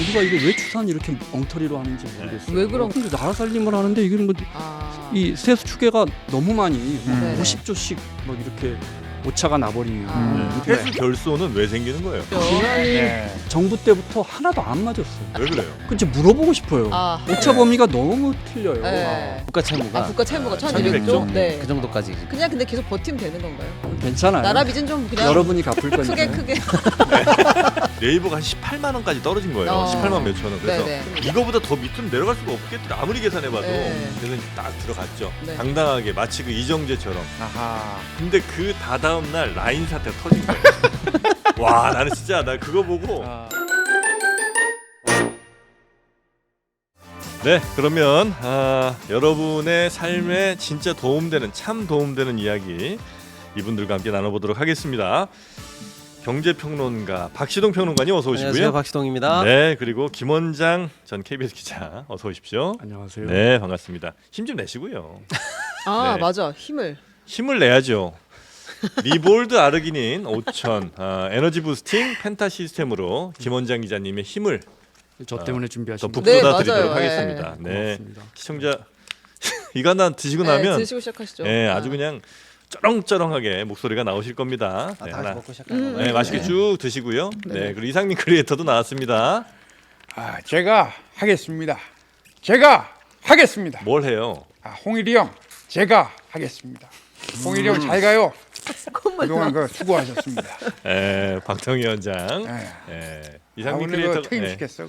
누가 이거 왜 추산 이렇게 엉터리로 하는지 모르겠어요. 왜 그런? 근데 나라 살림을 하는데 이게 뭐이 세수 추계가 너무 많이 네네. 50조씩 뭐 이렇게 오차가 나버리면 세수 결손은 왜 생기는 거예요? 지난 정부 때부터 하나도 안 맞았어요. 왜 그래요? 그치 물어보고 싶어요. 아, 오차 범위가 너무 틀려요. 네. 국가 채무가 국가 채무가 1200 1200조? 네. 그 정도까지 그냥 근데 계속 버티면 되는 건가요? 괜찮아요. 나라 빚은 좀 그냥 여러분이 갚을 거니까. 크게 네이버가 한 18만 원까지 떨어진 거예요. 어. 18만 몇천 원. 그래서 네네. 이거보다 더 밑으로 내려갈 수가 없겠더라. 아무리 계산해봐도. 네. 그래서 이제 딱 들어갔죠. 네. 당당하게 마치 그 이정재처럼. 아하. 근데 그 다다음 날 라인 사태 터진 거예요. 와 나는 진짜 나 그거 보고. 네, 그러면 여러분의 삶에 진짜 도움되는 참 도움되는 이야기 이분들과 함께 나눠보도록 하겠습니다. 경제평론가 박시동 평론가님 어서 오시고요. 안녕하세요, 박시동입니다. 네, 그리고 김원장 전 KBS 기자 어서 오십시오. 안녕하세요. 네, 반갑습니다. 힘 좀 내시고요. 아 네. 맞아 힘을 내야죠. 리볼드 아르기닌 5000 에너지 부스팅 펜타 시스템으로 김원장 기자님의 힘을 저 때문에 더 준비하신 거. 네, 북돋아 드리도록 맞아요. 하겠습니다. 네. 네, 고맙습니다. 시청자 이거 하나 드시고 네, 나면 드시고 시작하시죠. 네, 아주 그냥 쩌렁쩌렁하게 목소리가 나오실 겁니다. 다 네, 같이 하나. 먹고 시작하는 네, 맛있게 쭉 드시고요. 네, 그리고 이상민 크리에이터도 나왔습니다. 제가 하겠습니다. 제가 하겠습니다. 뭘 해요? 홍일이 형, 제가 하겠습니다. 홍일이 형 잘 가요. 그동안 수고하셨습니다. 방통위원장. 이상민 오늘 크리에이터. 퇴임시켰어.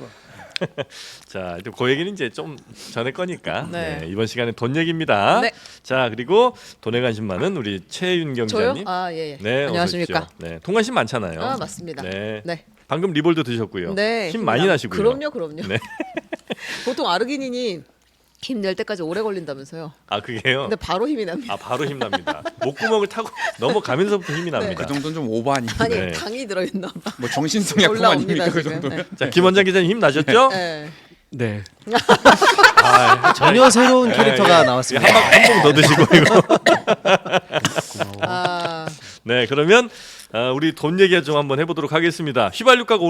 자, 그 얘기는 이제 좀 전에 거니까 네. 이번 시간에 돈 얘기입니다. 네. 자, 그리고 돈에 관심 많은 우리 최윤경 저요? 기자님. 아 예. 네, 안녕하십니까? 어서 오십시오. 네, 돈 관심 많잖아요. 아 맞습니다. 네. 네. 방금 리볼드 드셨고요. 네, 힘 많이 나시고요. 그럼요. 네. 보통 아르기닌이 힘 낼 때까지 오래 걸린다면서요. 아, 그게요. 근데 바로 힘이 납니다. 바로 힘 납니다. 목구멍을 타고 넘어가면서부터 힘이 납니다. 그 정도는 좀 오버 아닙니까? 아니 네. 당이 들어있나 봐. 뭐 정신성 약품 올라옵니다 아닙니까? 그 지금. 정도면? 자, 김원장 기자님 힘 나셨죠? 네. 네. 전혀 새로운 캐릭터가 예. 나왔습니다. 한봉 더 드시고 이거. 아 네, 그러면 우리 돈 얘기 좀 한번 해보도록 하겠습니다. 휘발유가가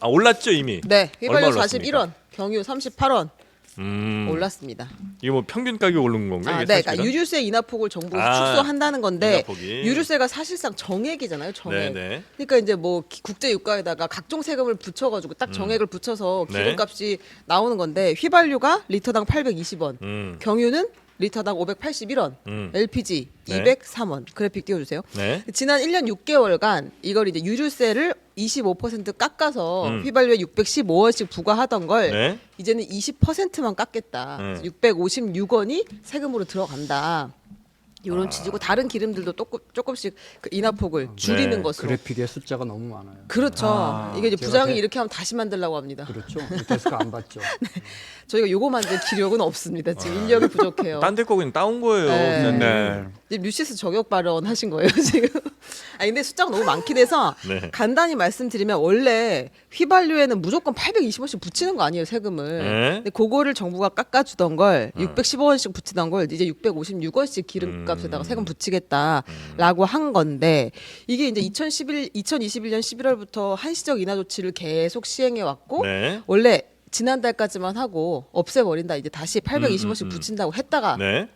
올랐죠 이미. 네. 휘발유 얼마 올랐습니까? 41원, 경유 38원 음, 올랐습니다. 이게 뭐 평균 가격 오른 건가요? 아, 이게 네, 사실은? 그러니까 유류세 인하폭을 정부가 아, 축소한다는 건데 인하폭이. 유류세가 사실상 정액이잖아요, 정액. 네네. 그러니까 이제 뭐 국제 유가에다가 각종 세금을 붙여가지고 딱 정액을 붙여서 네. 기름값이 나오는 건데 휘발유가 리터당 820원, 음, 경유는 리터당 581원, LPG 네. 203원. 그래픽 띄워주세요. 네. 지난 1년 6개월간 이걸 이제 유류세를 25% 깎아서 휘발유에 615원씩 부과하던 걸 네. 이제는 20%만 깎겠다. 656원이 세금으로 들어간다. 이런 취지고 다른 기름들도 조금씩 그 인하폭을 줄이는 네, 것으로. 그래픽에 숫자가 너무 많아요. 그렇죠. 이게 이제 제가 부장이 이렇게 하면 다시 만들라고 합니다. 그렇죠. 데스크 안 받죠. 저희가 요거 만들 기력은 없습니다. 지금 인력이 부족해요. 딴 데 거 그냥 따온 거예요. 네. 기자님. 네. 이제 뮤시스 저격 발언 하신 거예요 지금. 아 근데 숫자가 너무 많긴 해서 네. 간단히 말씀드리면 원래 휘발유에는 무조건 820원씩 붙이는 거 아니에요 세금을. 네. 근데 그거를 정부가 깎아주던 걸 615원씩 붙이던 걸 이제 656원씩 기름값에다가 세금 붙이겠다라고 한 건데 이게 이제 2021년 11월부터 한시적 인하 조치를 계속 시행해 왔고 네. 원래 지난달까지만 하고 없애버린다 이제 다시 820원씩 붙인다고 했다가 네.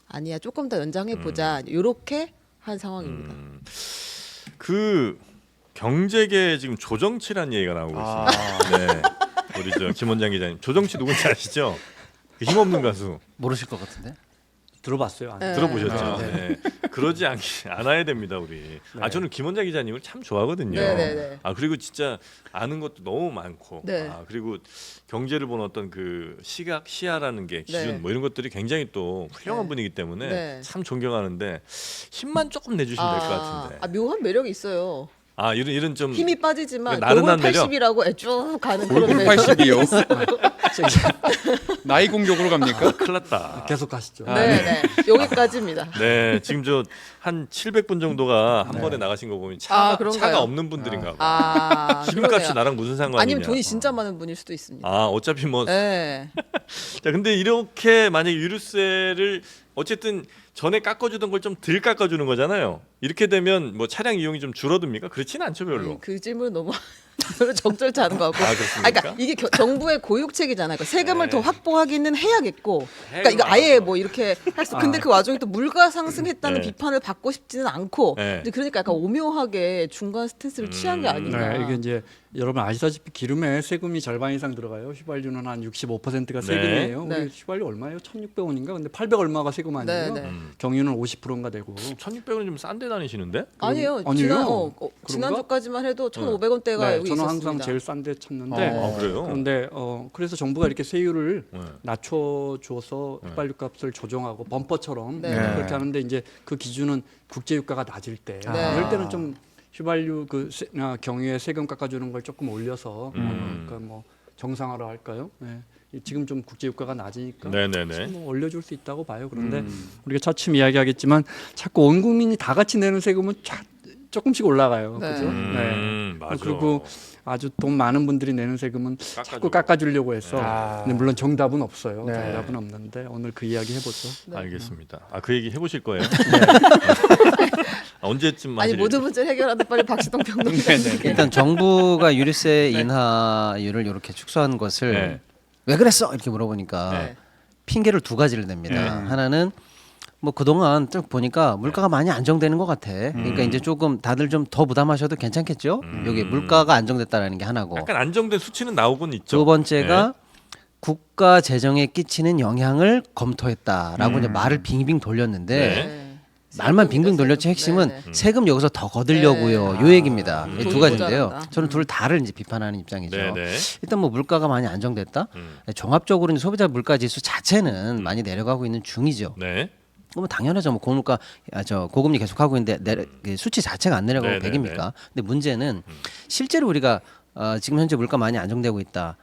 아니야 조금 더 연장해 보자 요렇게 한 상황입니다. 그 경제계 지금 조정치란 얘기가 나오고 있습니다. 네. 우리 저 김원장 기자님 조정치 누군지 아시죠? 그 힘없는 가수 모르실 것 같은데. 들어봤어요. 아니. 들어보셨죠? 네. 네. 그러지 않아야 됩니다 우리. 저는 김원장 기자님을 참 좋아하거든요. 네. 그리고 진짜 아는 것도 너무 많고. 네. 그리고 경제를 보는 어떤 그 시각 시야라는 게 기준 네. 뭐 이런 것들이 굉장히 또 훌륭한 네. 분이기 때문에 네. 참 존경하는데 힘만 조금 내주시면 될 것 같은데. 묘한 매력이 있어요. 이런 좀 힘이 빠지지만 나른한 골골 매력? 80이라고 쭉 가는 골골 그런 매력. 80이요. 나이 공격으로 갑니까? 큰일 났다. 계속 가시죠. 네. 여기까지입니다. 네, 지금 저 한 700분 정도가 한 번에 나가신 거 보면 그런가요? 차가 없는 분들인가 봐. 기름값이 그러네요. 나랑 무슨 상관이냐. 아니면 돈이 진짜 많은 분일 수도 있습니다. 어차피 뭐. 네. 자, 근데 이렇게 만약에 유류세를 어쨌든 전에 깎아주던 걸 좀 덜 깎아주는 거잖아요. 이렇게 되면 뭐 차량 이용이 좀 줄어듭니까? 그렇지는 않죠 별로. 그 질문 너무 별로 적절치 않은 것 같고. 아, 그렇습니까? 그러니까 이게 정부의 고육책이잖아요. 그러니까 세금을 네. 더 확보하기는 해야겠고. 그러니까 이거 아예 뭐 이렇게 할 수. 근데 그 와중에 또 물가 상승했다는 네. 비판을 받고 싶지는 않고. 네. 근데 그러니까 약간 오묘하게 중간 스탠스를 취한 게 아닌가. 네, 이게 이제 여러분 아시다시피 기름에 세금이 절반 이상 들어가요. 휘발유는 한 65%가 네. 세금이에요. 네. 우리 휘발유 얼마예요? 1,600원인가? 근데 800 얼마가 세금 아니에요? 네, 네. 경유는 50%인가 되고. 1,600원은 좀 싼데 다니시는데? 아니에요. 아니에요. 지난주까지만 해도 1,500원대가 네, 여기 저는 있었습니다. 항상 제일 싼 데 찾는데 아, 그래요? 그런데 그래서 정부가 이렇게 세율을 네. 낮춰줘서 휘발유 값을 조정하고 범퍼처럼 네. 그렇게 하는데 이제 그 기준은 국제유가가 낮을 때 네. 이럴 때는 좀 휘발유 경유에 세금 깎아주는 걸 조금 올려서 그러니까 뭐 정상화로 할까요? 네. 지금 좀 국제유가가 낮으니까 네네네. 뭐 올려줄 수 있다고 봐요. 그런데 우리가 차츰 이야기하겠지만 자꾸 온 국민이 다 같이 내는 세금은 조금씩 올라가요. 네. 그죠? 네. 맞아. 그리고 아주 돈 많은 분들이 내는 세금은 자꾸 깎아주려고 해서 근데 물론 정답은 없어요. 네. 정답은 없는데 오늘 그 이야기 해보죠. 네. 알겠습니다. 아, 그 얘기 해보실 거예요? 아, 언제쯤 아니 하실 모든 문제를 해결하는 빨리 박시동 평론가님께. 일단 정부가 유류세 인하율을 이렇게 축소한 것을 네. 왜 그랬어 이렇게 물어보니까 네. 핑계를 두 가지를 냅니다. 하나는 뭐 그동안 쭉 보니까 물가가 많이 안정되는 것 같아. 그러니까 이제 조금 다들 좀 더 부담하셔도 괜찮겠죠. 여기 물가가 안정됐다라는 게 하나고. 약간 안정된 수치는 나오곤 있죠. 두 번째가 국가 재정에 끼치는 영향을 검토했다라고 이제 말을 빙빙 돌렸는데 네. 말만 빙빙 돌렸지 핵심은 세금 여기서 더 거들려고요. 요 얘기입니다. 이두 가지인데요. 모자란다. 저는 둘 다를 이제 비판하는 입장이죠. 네네. 일단 뭐 물가가 많이 안정됐다. 종합적으로 이제 소비자 물가 지수 자체는 많이 내려가고 있는 중이죠. 네. 뭐 당연하죠. 뭐 고물가 고금리 계속하고 있는데 그 수치 자체가 안 내려가고 네네네. 100입니까? 근데 문제는 실제로 우리가 지금 현재 물가 많이 안정되고 있다.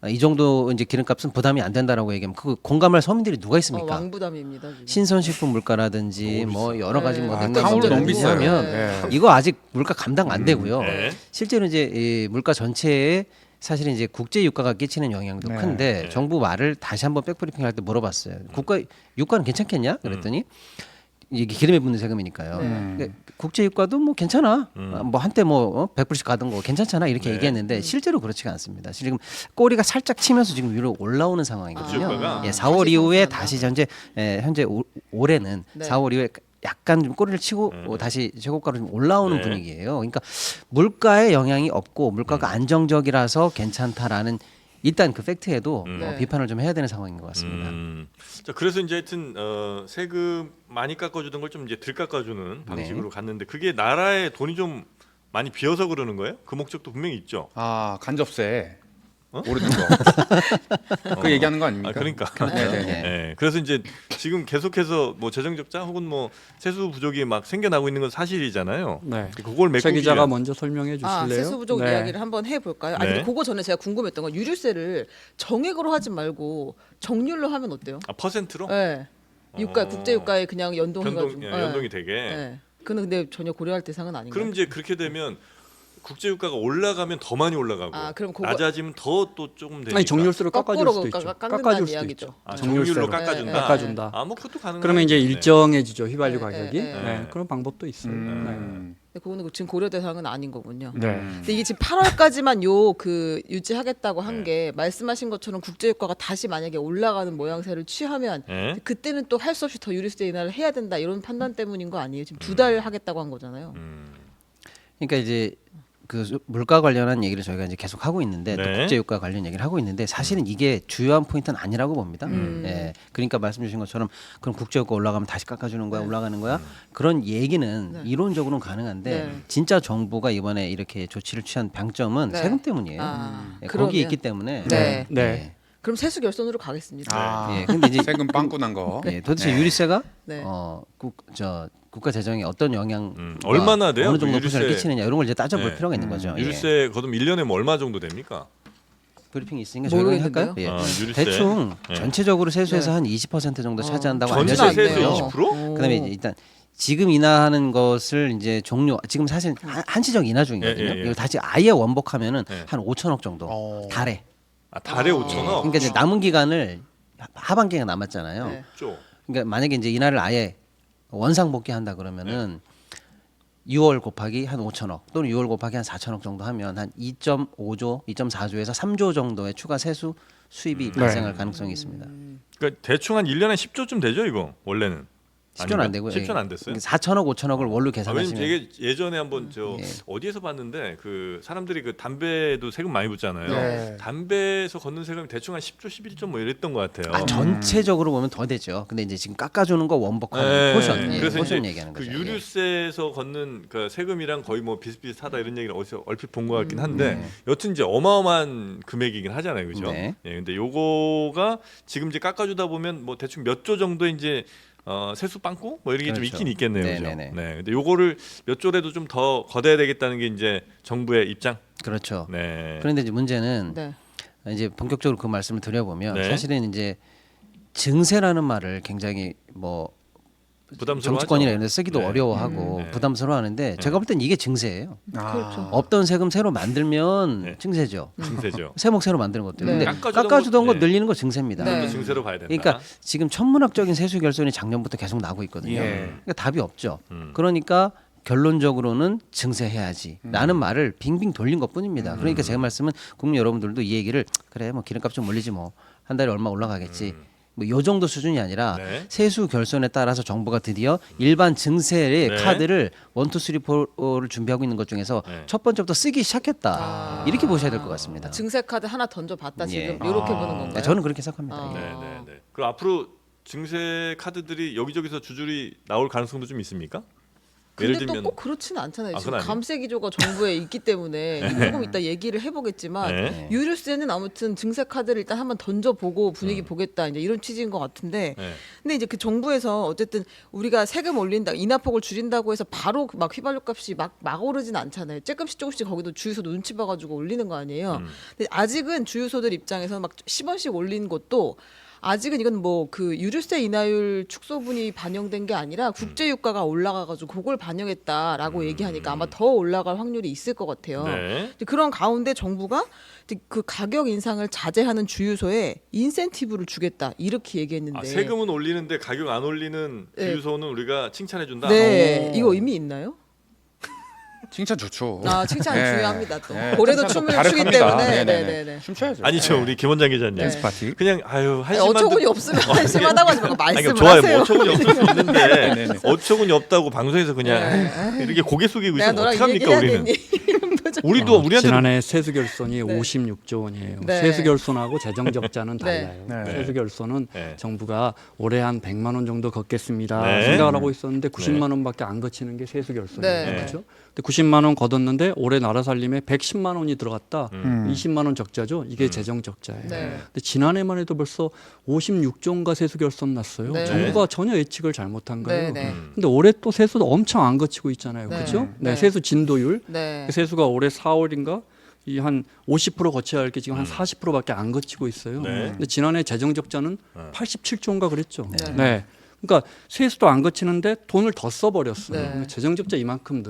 이 정도 이제 기름값은 부담이 안 된다라고 얘기하면 그 공감할 서민들이 누가 있습니까? 왕부담입니다. 지금. 신선식품 물가라든지 뭐 여러 가지 뭐 네. 냉장 탕후루 문제를 너무 비싸요. 비하면 네. 이거 아직 물가 감당 안 되고요. 네. 실제로 이제 이 물가 전체에 사실은 이제 국제 유가가 끼치는 영향도 네. 큰데 네. 정부 말을 다시 한번 백브리핑 할 때 물어봤어요. 국가 유가는 괜찮겠냐? 그랬더니 이게 기름에 붙는 세금이니까요. 근데 국제 유가도 뭐 괜찮아. 뭐 한때 뭐 100불씩 가던 거 괜찮잖아 이렇게 네. 얘기했는데 실제로 그렇지가 않습니다. 지금 꼬리가 살짝 치면서 지금 위로 올라오는 상황이거든요. 유가가? 예, 4월 이후에 다시 다시 현재 올해는 네. 4월 이후에 약간 좀 꼬리를 치고 다시 최고가로 좀 올라오는 네. 분위기예요. 그러니까 물가에 영향이 없고 물가가 안정적이라서 괜찮다라는 일단 그 팩트에도 네. 비판을 좀 해야 되는 상황인 것 같습니다. 자, 그래서 이제 하여튼 세금 많이 깎아주던 걸 좀 이제 덜 깎아주는 방식으로 갔는데 그게 나라에 돈이 좀 많이 비어서 그러는 거예요? 그 목적도 분명히 있죠. 아 간접세 오르는 거. 그 얘기하는 거 아닙니까? 아, 그러니까. 네네. 네. 그래서 이제 지금 계속해서 뭐 재정 적자 혹은 뭐 세수 부족이 막 생겨나고 있는 건 사실이잖아요. 네. 그걸 메꾸기 최 기자가 위한- 먼저 설명해 주실래요? 세수 부족 네. 이야기를 한번 해볼까요? 아니 네. 근데 그거 전에 제가 궁금했던 건 유류세를 정액으로 하지 말고 정률로 하면 어때요? 아, 퍼센트로? 네. 유가 어. 국제 유가에 그냥 연동해가지고. 예, 연동이 되게. 네. 그는 근데 전혀 고려할 대상은 아닌가요? 그럼 이제 그렇게 되면 국제 유가가 올라가면 더 많이 올라가고 아, 그럼 그거- 낮아지면 더 또 조금 되니까. 아니 정률세로 깎아줄 거꾸로 수도 있죠. 깎는다는 깎아줄 수도 이야기죠. 있죠. 아, 정률세로. 정률로 깎아준다. 네, 깎아준다. 아, 뭐 그것도 가능한. 그러면 이제 일정해지죠 휘발유 네, 가격이. 네, 네. 네, 그런 방법도 있어요. 음. 근데 그거는 지금 고려 대상은 아닌 거군요. 네. 근데 이게 지금 8월까지만 요 그 유지하겠다고 한 게 말씀하신 것처럼 국제 유가가 다시 만약에 올라가는 모양새를 취하면 네. 그때는 또 할 수 없이 더 유류세 인하를 해야 된다 이런 판단 때문인 거 아니에요? 지금 2달 하겠다고 한 거잖아요. 그러니까 이제 그 물가 관련한 얘기를 저희가 이제 계속 하고 있는데 네. 또 국제 유가 관련 얘기를 하고 있는데 사실은 이게 주요한 포인트는 아니라고 봅니다. 예. 그러니까 말씀 주신 것처럼 그럼 국제 유가 올라가면 다시 깎아주는 거야, 올라가는 거야 그런 얘기는 이론적으로는 가능한데 네. 진짜 정부가 이번에 이렇게 조치를 취한 방점은 네. 세금 때문이에요. 아, 예, 그러면- 거기 있기 때문에. 네. 네. 그럼 세수 결손으로 가겠습니다. 아, 예, 근데 이제 세금 빵꾸 난 거. 예, 도대체 유류세가 네. 국가 재정에 어떤 영향 얼마나 돼요? 어느 정도 그 부담을 유류세- 끼치느냐 이런 걸 이제 따져볼 네. 필요가 있는 거죠. 예. 유류세 거둔 1년에 뭐 얼마 정도 됩니까? 브리핑이 있으니까 저희가 모르겠는데요? 할까요? 예. 아, 유류세. 대충 네. 전체적으로 세수에서 한 20% 정도 차지한다고 전체 알려져 세수 있고요. 20%? 그다음에 이제 일단 지금 인하하는 것을 이제 종료 지금 사실 한시적 인하 중이거든요. 예, 예, 예. 이거 다시 아예 원복하면은 예. 한 5천억 정도 달에. 아, 달에 5천억. 그러니까 이제 남은 기간을 하반기가 남았잖아요. 네. 죠. 그러니까 만약에 이제 인하를 아예 원상복귀한다 그러면은 6월 곱하기 한 5천억 또는 6월 곱하기 한 4천억 정도 하면 한 2.5조, 2.4조에서 3조 정도의 추가 세수 수입이 발생할 가능성이 있습니다. 그러니까 대충 한 1년에 10조쯤 되죠, 이거. 원래는. 10조는 안 되고요. 10조는 안 됐어요? 4천억, 5천억을 월로 왜냐면 계산하시면 되게 예전에 한번 저 예. 어디에서 봤는데 그 사람들이 그 담배도 세금 많이 붙잖아요. 네. 담배에서 걷는 세금이 대충 한 10조, 11조 뭐 이랬던 것 같아요. 전체적으로 보면 더 되죠. 근데 이제 지금 깎아주는 거 원복하는 네. 포션, 그래서 포션 이제 얘기하는 그 거죠. 유류세에서 걷는 그 세금이랑 거의 뭐 비슷비슷하다 이런 얘기를 어디서 얼핏 본 것 같긴 한데 여튼 이제 어마어마한 금액이긴 하잖아요, 그렇죠? 네. 예, 근데 요거가 지금 이제 깎아주다 보면 뭐 대충 몇 조 정도 이제 세수 빵꾸 뭐 이런 게 좀 그렇죠. 있긴 있겠네요, 그죠? 네네네. 네, 근데 요거를 몇 조라도 좀 더 걷어야 되겠다는 게 이제 정부의 입장. 그렇죠. 네. 그런데 이제 문제는 네. 이제 본격적으로 그 말씀을 드려보면 네. 사실은 이제 증세라는 말을 굉장히 뭐 부담스러워하죠. 정치권이나 이런 데 쓰기도 네. 어려워하고 네. 부담스러워하는데 제가 볼 땐 이게 증세예요. 그렇죠. 없던 세금 새로 만들면 네. 증세죠. 증세죠. 세목 새로 만드는 것들. 네. 근데 깎아주던 깎아주던 거 네. 늘리는 거 증세입니다. 네. 또 증세로 봐야 된다. 그러니까 지금 천문학적인 세수 결손이 작년부터 계속 나고 있거든요. 예. 그러니까 답이 없죠. 음. 그러니까 결론적으로는 증세해야지라는 말을 빙빙 돌린 것뿐입니다. 그러니까 제 말씀은 국민 여러분들도 이 얘기를 그래 뭐 기름값 좀 올리지 뭐 한 달에 얼마 올라가겠지. 뭐 요 정도 수준이 아니라 네. 세수 결손에 따라서 정부가 드디어 일반 증세의 네. 카드를 1, 2, 3, 4를 준비하고 있는 것 중에서 네. 첫 번째부터 쓰기 시작했다. 이렇게 보셔야 될 것 같습니다. 증세 카드 하나 던져봤다 지금 예. 이렇게 보는 건가요? 네, 저는 그렇게 생각합니다. 아. 예. 네, 네, 네. 그럼 앞으로 증세 카드들이 여기저기서 줄줄이 나올 가능성도 좀 있습니까? 예를 근데 또 들면 꼭 그렇지는 않잖아요. 아, 지금 그건 아니에요? 감세 기조가 정부에 있기 때문에 조금 이따 얘기를 해보겠지만 네. 유류세는 아무튼 증세 카드를 일단 한번 던져보고 분위기 보겠다 이제 이런 취지인 것 같은데 네. 근데 이제 그 정부에서 어쨌든 우리가 세금 올린다 인하폭을 줄인다고 해서 바로 막 휘발유값이 막 오르진 않잖아요. 조금씩 거기도 주유소 눈치 봐가지고 올리는 거 아니에요. 근데 아직은 주유소들 입장에서 막 10원씩 올린 것도 아직은 이건 뭐 그 유류세 인하율 축소분이 반영된 게 아니라 국제 유가가 올라가가지고 그걸 반영했다라고 얘기하니까 아마 더 올라갈 확률이 있을 것 같아요. 네. 이제 그런 가운데 정부가 이제 그 가격 인상을 자제하는 주유소에 인센티브를 주겠다 이렇게 얘기했는데. 아, 세금은 올리는데 가격 안 올리는 네. 주유소는 우리가 칭찬해 준다. 네, 오. 이거 의미 있나요? 칭찬 좋죠. 아 칭찬 네. 중요합니다 또. 네, 올해도 칭찬도 춤을 추기 가력합니다. 때문에. 네네네. 네네네. 춤춰야죠. 아니죠, 네. 우리 김원장 기자님. 네. 파티. 그냥 아유 아니, 한심한 어처구니 듯- 없으면 한심하다고 하지 말고 아니, 말씀을 그러니까 좋아요. 하세요. 뭐 어처구니 없을 수 있는데 네네. 어처구니 없다고 방송에서 그냥 이렇게 고개 숙이고 내가 있으면 너랑 어떡합니까 얘기해야 우리는? 되니? 이런 거죠. 우리도 우리한테 지난해 세수 결손이 네. 56조 원이에요. 네. 세수 결손하고 재정 적자는 네. 달라요. 네. 세수 결손은 네. 정부가 올해 한 100만 원 정도 걷겠습니다 네. 생각을 하고 있었는데 90만 원밖에 안 거치는 게 세수 결손이에요. 네. 그렇죠? 근데 90만 원 걷었는데 올해 나라 살림에 110만 원이 들어갔다. 20만 원 적자죠. 이게 재정 적자예요. 네. 근데 지난해만 해도 벌써 56조인가 세수 결손 났어요. 네. 정부가 전혀 예측을 잘못한 거예요. 네, 네. 근데 올해 또 세수도 엄청 안 거치고 있잖아요. 네. 그렇죠? 네. 네. 세수 진도율 네. 그 세수가 올해 4월인가 이 한 50% 거쳐야 할 게 지금 한 40%밖에 안 거치고 있어요. 네. 근데 지난해 재정 적자는 87조인가 그랬죠. 네. 네. 그러니까 세수도 안 거치는데 돈을 더 써버렸어요. 네. 그러니까 재정 적자 이만큼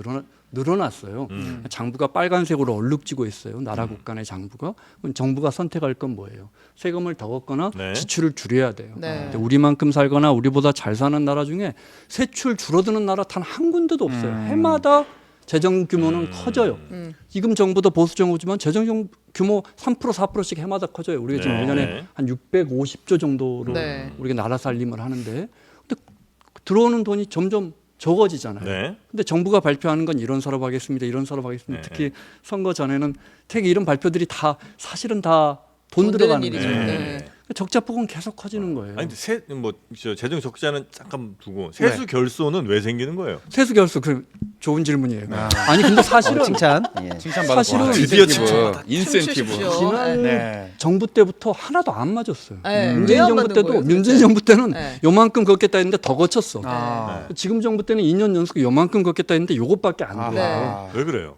늘어났어요. 장부가 빨간색으로 얼룩지고 있어요. 나라 국간의 장부가. 그럼 정부가 선택할 건 뭐예요? 세금을 더 걷거나 네. 지출을 줄여야 돼요. 네. 근데 우리만큼 살거나 우리보다 잘 사는 나라 중에 세출 줄어드는 나라 단 한 군데도 없어요. 해마다 재정 규모는 커져요. 지금 정부도 보수 정부지만 재정 규모 3% 4%씩 해마다 커져요. 우리가 지금 네. 1년에 한 650조 정도로 네. 우리가 나라 살림을 하는데 근데 들어오는 돈이 점점 적어지잖아요. 네. 근데 정부가 발표하는 건 이런 사업 하겠습니다. 이런 사업 하겠습니다. 네. 특히 선거 전에는 되게 이런 발표들이 다 사실은 다 돈 돈 들어가는 드는 거예요. 일이죠. 네. 네. 적자폭은 계속 커지는 거예요. 아니 근데 저 재정 적자는 잠깐 두고 세수 결손은 왜 생기는 거예요? 세수 결수 그 좋은 질문이에요. 아니 근데 사실은 칭찬. 예. 칭찬 사실은 받았고 드디어 인센티브. 춤추십시오. 지난 네. 정부 때부터 하나도 안 맞았어요. 네. 왜 문재인 안 정부 맞는 때도 거예요, 도대체? 문재인 정부 때는 네. 요만큼 걷겠다 했는데 더 거쳤어. 아. 지금 정부 때는 2년 연속 요만큼 걷겠다 했는데 요것밖에 안 돼요. 아하. 왜 그래요?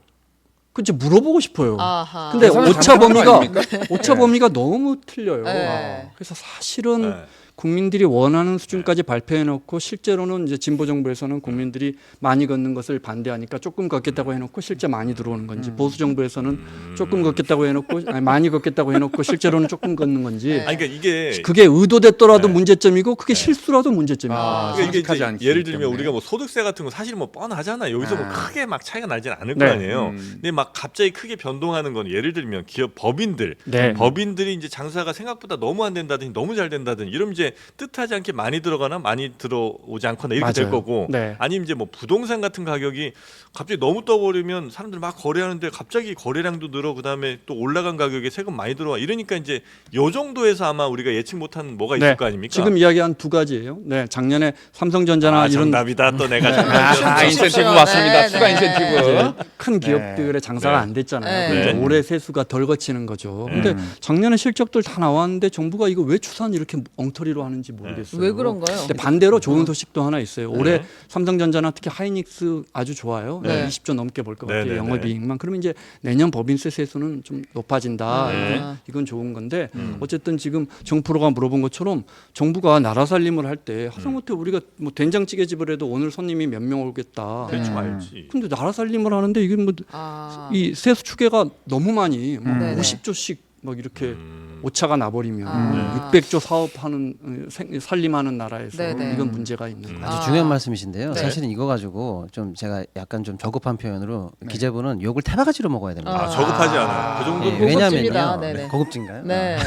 그치 물어보고 싶어요. 아하. 근데 계산을 오차 잘못한 거 범위가 아닙니까? 오차 범위가 너무 틀려요. 네. 그래서 사실은 네. 국민들이 원하는 수준까지 발표해놓고 실제로는 이제 진보 정부에서는 국민들이 많이 걷는 것을 반대하니까 조금 걷겠다고 해놓고 실제 많이 들어오는 건지 보수 정부에서는 조금 걷겠다고 해놓고 아니, 많이 걷겠다고 해놓고 실제로는 조금 걷는 건지 아니 그러니까 이게 그게 의도됐더라도 네. 문제점이고 그게 실수라도 문제점이에요. 그러니까 이게 솔직하지 이제 않기 예를 들면 때문에. 우리가 뭐 소득세 같은 거 사실 뭐 뻔하잖아요. 여기서 뭐 크게 막 차이가 나지는 않을 네. 거 아니에요. 근데 막 갑자기 크게 변동하는 건 예를 들면 기업 법인들, 네. 법인들이 이제 장사가 생각보다 너무 안 된다든지 너무 잘 된다든지 이러면 이제 뜻하지 않게 많이 들어가나 많이 들어오지 않거나 이렇게 될 맞아요. 거고, 네. 아니면 이제 뭐 부동산 같은 가격이 갑자기 너무 떠버리면 사람들 막 거래하는데 갑자기 거래량도 늘어 그다음에 또 올라간 가격에 세금 많이 들어와 이러니까 이제 요 정도에서 아마 우리가 예측 못한 뭐가 있을 네. 거 아닙니까? 지금 이야기한 두 가지예요. 네, 작년에 삼성전자나 이런 정답이다 또 내가 아, 정답이었어. 인센티브 왔습니다. 네, 추가 네. 인센티브. 큰 기업들의 장사가 네. 안 됐잖아요. 네. 그럼 이제 네. 올해 세수가 덜 거치는 거죠. 근데 작년에 실적들 다 나왔는데 정부가 이거 왜 추산 이렇게 엉터리로 하는지 모르겠어요. 왜 그런가요? 근데 반대로 좋은 소식도 하나 있어요. 올해 네. 삼성전자나 특히 하이닉스 아주 좋아요. 네. 20조 넘게 벌 것 네, 같아요. 네, 영업이익만. 그러면 이제 내년 법인세 세수는 좀 높아진다. 네. 이건 좋은 건데 어쨌든 지금 정프로가 물어본 것처럼 정부가 나라 살림을 할 때 하다못해 우리가 뭐 된장찌개 집을 해도 오늘 손님이 몇 명 오겠다. 대충 알지. 근데 나라 살림을 하는데 이게 뭐 아. 이 세수 추계가 너무 많이 뭐 네네. 50조씩 막 이렇게 오차가 나버리면 아. 600조 사업하는 살림하는 나라에서 네네. 이건 문제가 있는 거예요. 아주 아. 중요한 말씀이신데요. 네. 사실은 이거 가지고 좀 제가 약간 좀 저급한 표현으로 기재부는 욕을 태바가지로 먹어야 됩니다. 아 저급하지 않아. 그 정도 예, 고급집니다. 왜냐면요. 네네. 고급진가요? 네.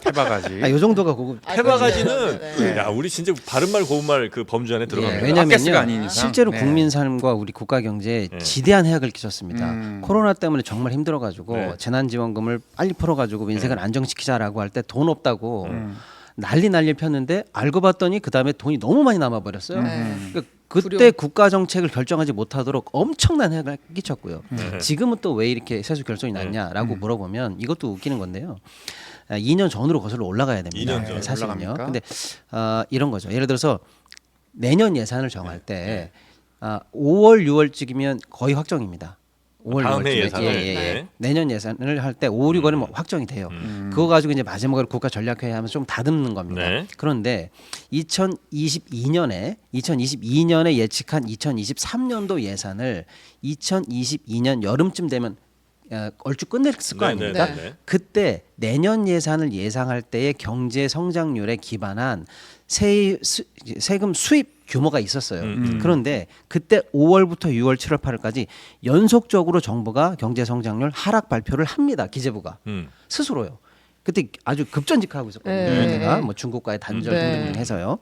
태바가지. 아, 요 정도가 고급. 해바가지는 네. 야 우리 진짜 바른말 고운말 그 범주 안에 들어갑니다. 예, 왜냐면요. 가스가 아닌 이상. 실제로 네. 국민 삶과 우리 국가 경제에 네. 지대한 해악을 끼쳤습니다. 음. 코로나 때문에 정말 힘들어가지고 네. 재난지원금을 빨리 풀어가지고 인생을 안정시키자라고 할 때 돈 없다고 음. 난리 폈는데 알고 봤더니 그 다음에 돈이 너무 많이 남아버렸어요. 네. 그러니까 그때 불용. 국가 정책을 결정하지 못하도록 엄청난 해악을 끼쳤고요. 네. 지금은 또 왜 이렇게 세수 결손이 났냐라고 물어보면 이것도 웃기는 건데요. 2년 전으로 거슬러 올라가야 됩니다. 2년 전. 사실은요. 올라갑니까? 근데 이런 거죠. 예를 들어서 내년 예산을 정할 때 5월, 6월쯤이면 거의 확정입니다. 5월, 다음해 6월쯤에 예산을. 예. 내년 예산을 할 때 5, 6월이면 뭐 확정이 돼요. 그거 가지고 이제 마지막으로 국가 전략회의 하면서 좀 다듬는 겁니다. 네. 그런데 2022년에 예측한 2023년도 예산을 2022년 여름쯤 되면 얼추 끝냈을 거 아닙니까? 네. 그때 내년 예산을 예상할 때의 경제 성장률에 기반한 세금 수입 규모가 있었어요. 그런데 그때 5월부터 6월, 7월, 8월까지 연속적으로 정부가 경제 성장률 하락 발표를 합니다. 기재부가 스스로요. 그때 아주 급전직하고 있었거든요. 네. 제가 뭐 중국과의 단절 네. 등등 해서요.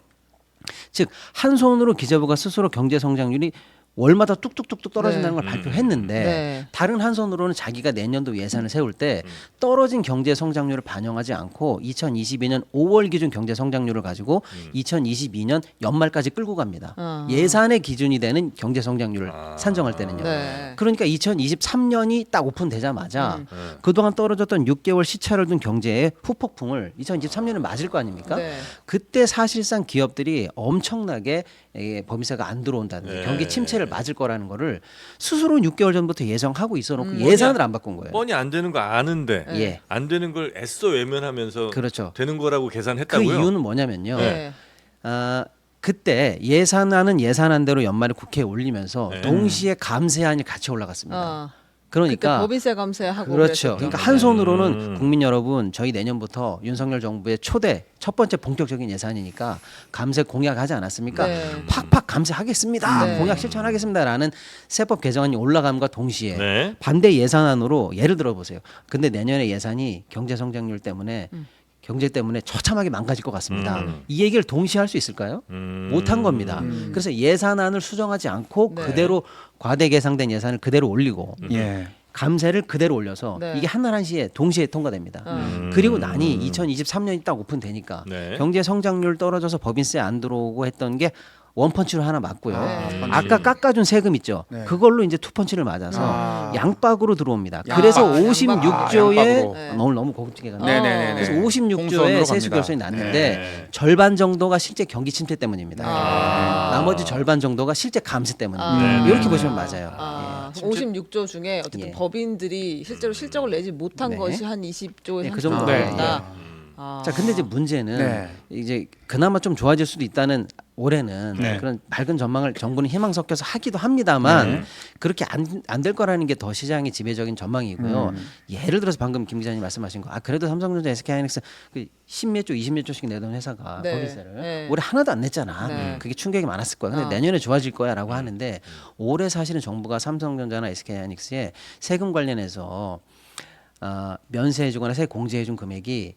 즉 한 손으로 기재부가 스스로 경제 성장률이 월마다 뚝뚝뚝뚝 떨어진다는 네. 걸 발표했는데 네. 다른 한 손으로는 자기가 내년도 예산을 세울 때 떨어진 경제 성장률을 반영하지 않고 2022년 5월 기준 경제 성장률을 가지고 2022년 연말까지 끌고 갑니다. 아. 예산의 기준이 되는 경제 성장률을 산정할 때는요. 네. 그러니까 2023년이 딱 오픈되자마자 그동안 떨어졌던 6개월 시차를 둔 경제의 후폭풍을 2023년에 맞을 거 아닙니까? 네. 그때 사실상 기업들이 엄청나게 법인세가 안 들어온다는 네. 경기 침체를 맞을 거라는 거를 스스로 6개월 전부터 예상하고 있어놓고 뻔히 예산을 안 바꾼 거예요. 뻔히 안 되는 거 아는데 예. 안 되는 걸 애써 외면하면서 그렇죠. 되는 거라고 그 계산했다고요? 이유는 뭐냐면요. 네. 그때 예산안은 예산안대로 연말에 국회에 올리면서 네. 동시에 감세안이 같이 올라갔습니다. 아. 그러니까 그때 법인세 감세하고 그렇죠. 그랬었죠. 그러니까 한 손으로는 국민 여러분 저희 내년부터 윤석열 정부의 초대 첫 번째 본격적인 예산이니까 감세 공약하지 않았습니까? 네. 팍팍 감세하겠습니다. 네. 공약 실천하겠습니다라는 세법 개정안이 올라감과 동시에 네. 반대 예산안으로 예를 들어 보세요. 근데 내년에 예산이 경제 성장률 때문에 경제 때문에 처참하게 망가질 것 같습니다. 이 얘기를 동시에 할 수 있을까요? 못한 겁니다. 그래서 예산안을 수정하지 않고 네. 그대로 과대 계상된 예산을 그대로 올리고 예. 감세를 그대로 올려서 네. 이게 한나라시에 동시에 통과됩니다. 그리고 나니 2023년이 딱 오픈되니까 네. 경제 성장률 떨어져서 법인세 안 들어오고 했던 게 원펀치로 하나 맞고요. 네. 아까 깎아준 세금 있죠. 네. 그걸로 이제 투펀치를 맞아서 아. 양박으로 들어옵니다. 양박. 그래서 양박. 56조의 양박으로. 네. 오늘 너무 고급지게 갔네요. 네네네. 그래서 공선으로 56조의 세수 갑니다. 결손이 났는데 네. 절반 정도가 실제 경기 침체 때문입니다. 아. 나머지 절반 정도가 실제 감세 때문입니다. 아. 이렇게 보시면 맞아요. 아, 예. 56조 중에 어쨌든 예. 법인들이 실제로 실적을 내지 못한 네. 것이 한 20조에서 네, 그 30조 정도. 정도 네. 된다. 아. 자, 근데 이제 문제는 네. 이제 그나마 좀 좋아질 수도 있다는 올해는 네. 그런 밝은 전망을 정부는 희망 섞여서 하기도 합니다만 네. 그렇게 안 될 거라는 게 더 시장의 지배적인 전망이고요. 예를 들어서 방금 김 기자님 말씀하신 거, 그래도 삼성전자, SK하이닉스 그 10몇 조, 20몇 조씩 내던 회사가 네. 법인세를 네. 올해 하나도 안 냈잖아. 네. 그게 충격이 많았을 거야. 근데 어. 내년에 좋아질 거야라고 하는데 올해 사실은 정부가 삼성전자나 SK하이닉스에 세금 관련해서 면세해주거나 세액 공제해준 금액이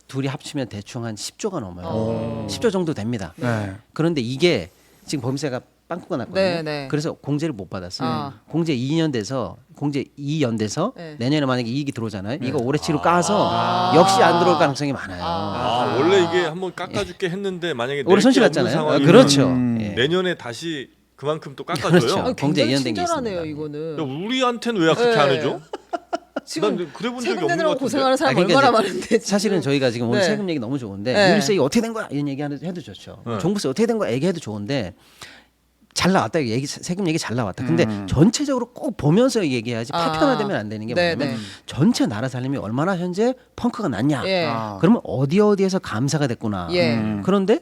둘이 합치면 대충 한 10조가 넘어요. 10조 정도 됩니다. 네. 그런데 이게 지금 범세가 빵꾸가 났거든요. 네, 네. 그래서 공제를 못 받았어요. 아. 공제 2년 돼서 네. 내년에 만약에 이익이 들어오잖아요. 이거 올해치로 까서 역시 안 들어올 가능성이 많아요. 원래 이게 한번 깎아줄게 했는데 만약에 올해 낼게 손실 없는 났잖아요. 상황이면 그렇죠. 예. 내년에 다시 그만큼 또 깎아줘요. 그렇죠. 아, 경제 굉장히 이연된 게 친절하네요 있습니다. 이거는. 야, 우리한테는 왜 그렇게 안 네. 해줘? 지금 난 그래 본 적이 세금 없는 것 내느라고 같은데. 고생하는 사람 그러니까 얼마나 이제 많은데 지금. 사실은 저희가 지금 오늘 네. 세금 얘기 너무 좋은데 네. 유류세 어떻게 된 거야 이런 얘기 해도 좋죠. 네. 종부세 어떻게 된 거야 얘기해도 좋은데 잘 나왔다 얘기 세금 얘기 잘 나왔다. 근데 전체적으로 꼭 보면서 얘기해야지 파편화되면 안 되는 게 네, 뭐냐면 네. 전체 나라 살림이 얼마나 현재 펑크가 났냐. 예. 그러면 어디에서 감사가 됐구나. 예. 그런데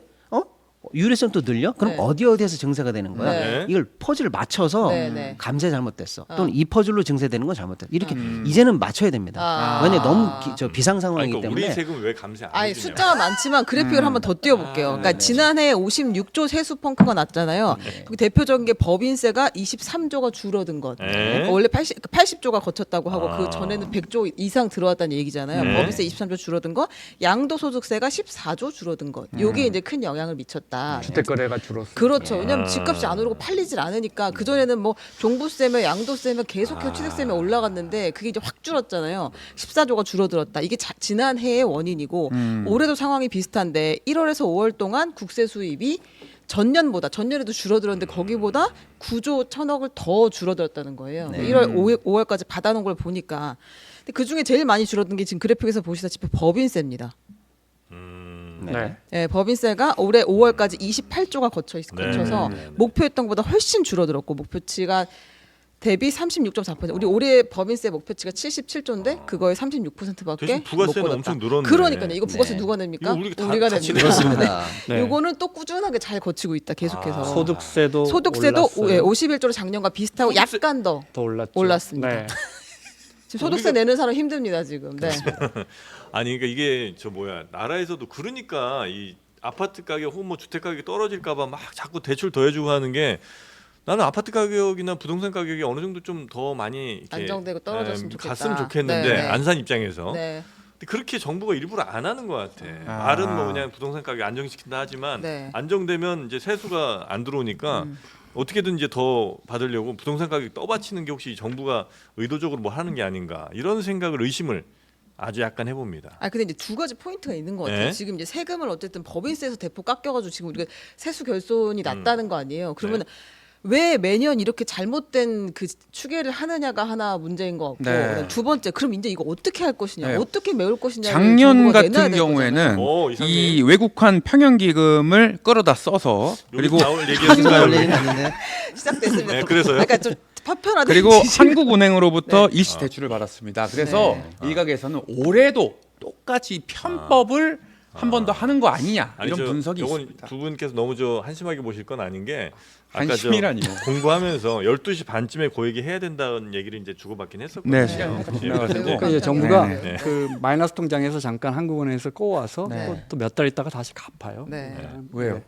유례성 또 늘려? 그럼 네. 어디에서 증세가 되는 거야? 네. 이걸 퍼즐을 맞춰서 네, 네. 감세 잘못됐어. 또는 이 퍼즐로 증세되는 건 잘못됐어. 이렇게 음. 이제는 맞춰야 됩니다. 아. 왜냐 너무 비상 아니, 상황이기 그러니까 때문에 우리 세금 왜 감세 안 아니 해주냐? 숫자가 많지만 그래픽을 한번 더 띄워볼게요. 그러니까 지난해 56조 세수 펑크가 났잖아요. 그 대표적인 게 법인세가 23조가 줄어든 것. 네. 그러니까 원래 80조가 거쳤다고 하고 그 전에는 100조 이상 들어왔다는 얘기잖아요. 네. 법인세 23조 줄어든 거, 양도소득세가 14조 줄어든 것. 요게 이제 큰 영향을 미쳤다. 주택거래가 줄었어요. 그렇죠. 왜냐하면 집값이 안 오르고 팔리질 않으니까 그 전에는 뭐 종부세며 양도세며 계속해서 취득세며 올라갔는데 그게 이제 확 줄었잖아요. 14조가 줄어들었다. 이게 지난 해의 원인이고 올해도 상황이 비슷한데 1월에서 5월 동안 국세 수입이 전년에도 줄어들었는데 거기보다 9조 1천억을 더 줄어들었다는 거예요. 1월 5월까지 받아놓은 걸 보니까. 근데 그 중에 제일 많이 줄어든 게 지금 그래픽에서 보시다시피 법인세입니다. 네. 예, 법인세가 올해 5월까지 28조가 거쳐서 목표했던 것보다 훨씬 줄어들었고 목표치가 대비 36.4%. 우리 올해 법인세 목표치가 77조인데 그거의 36%밖에 대신 부가세는 못 엄청 걷었다. 늘었네. 그러니까요. 이거 부가세 네. 누가 냅니까? 이거 우리가 우리가 같이 냅니다. 그렇습니다. 네. 요거는 또 꾸준하게 잘 거치고 있다. 계속해서. 소득세도 소득세도 올랐어요. 51조로 작년과 비슷하고 소득세- 약간 더 더 올랐죠. 올랐습니다. 네. 지금 소득세 내는 사람 힘듭니다 지금. 네. 아니 그러니까 이게 나라에서도 그러니까 이 아파트 가격 혹은 뭐 주택 가격이 떨어질까봐 막 자꾸 대출 더해주고 하는 게 나는 아파트 가격이나 부동산 가격이 어느 정도 좀 더 많이 이렇게 안정되고 떨어졌으면 좋겠다. 갔으면 좋겠는데 네, 네. 안산 입장에서 네. 근데 그렇게 정부가 일부러 안 하는 것 같아. 말은 뭐 그냥 부동산 가격 안정시킨다 하지만 네. 안정되면 이제 세수가 안 들어오니까 어떻게든 이제 더 받으려고 부동산 가격 떠받치는 게 혹시 정부가 의도적으로 뭐 하는 게 아닌가 이런 생각을 의심을 아주 약간 해봅니다. 아 근데 이제 두 가지 포인트가 있는 것 같아요. 네. 지금 이제 세금을 어쨌든 법인세에서 대폭 깎여가지고 지금 우리가 세수 결손이 났다는 거 아니에요. 그러면 왜 매년 이렇게 잘못된 그 추계를 하느냐가 하나 문제인 것 같고 네. 그다음에 두 번째 그럼 이제 이거 어떻게 할 것이냐, 네. 어떻게 메울 것이냐. 작년 같은 경우에는 이상해. 이 외국환 평형기금을 끌어다 써서 그리고 나올 지금 얘기였을까요? 나올 얘기는 아닌데 시작됐습니다. 네, 그래서요? 그러니까 좀 파편화된 그리고 지식을- 한국은행으로부터 일시 대출을 받았습니다. 그래서 네. 일각에서는 올해도 똑같이 편법을 한 번 더 하는 거 아니냐 이런 분석이 요건 있습니다. 두 분께서 너무 한심하게 보실 건 아닌 게 아까 한심이라니요. 공부하면서 12시 반쯤에 그 얘기 해야 된다는 얘기를 이제 주고받긴 했었거든요. 네, 시간이 다 지나가지고. 그러니까 이제 정부가 네, 네. 그 마이너스 통장에서 잠깐 한국은행에서 꺼와서 네. 또 몇 달 있다가 다시 갚아요. 네. 왜요?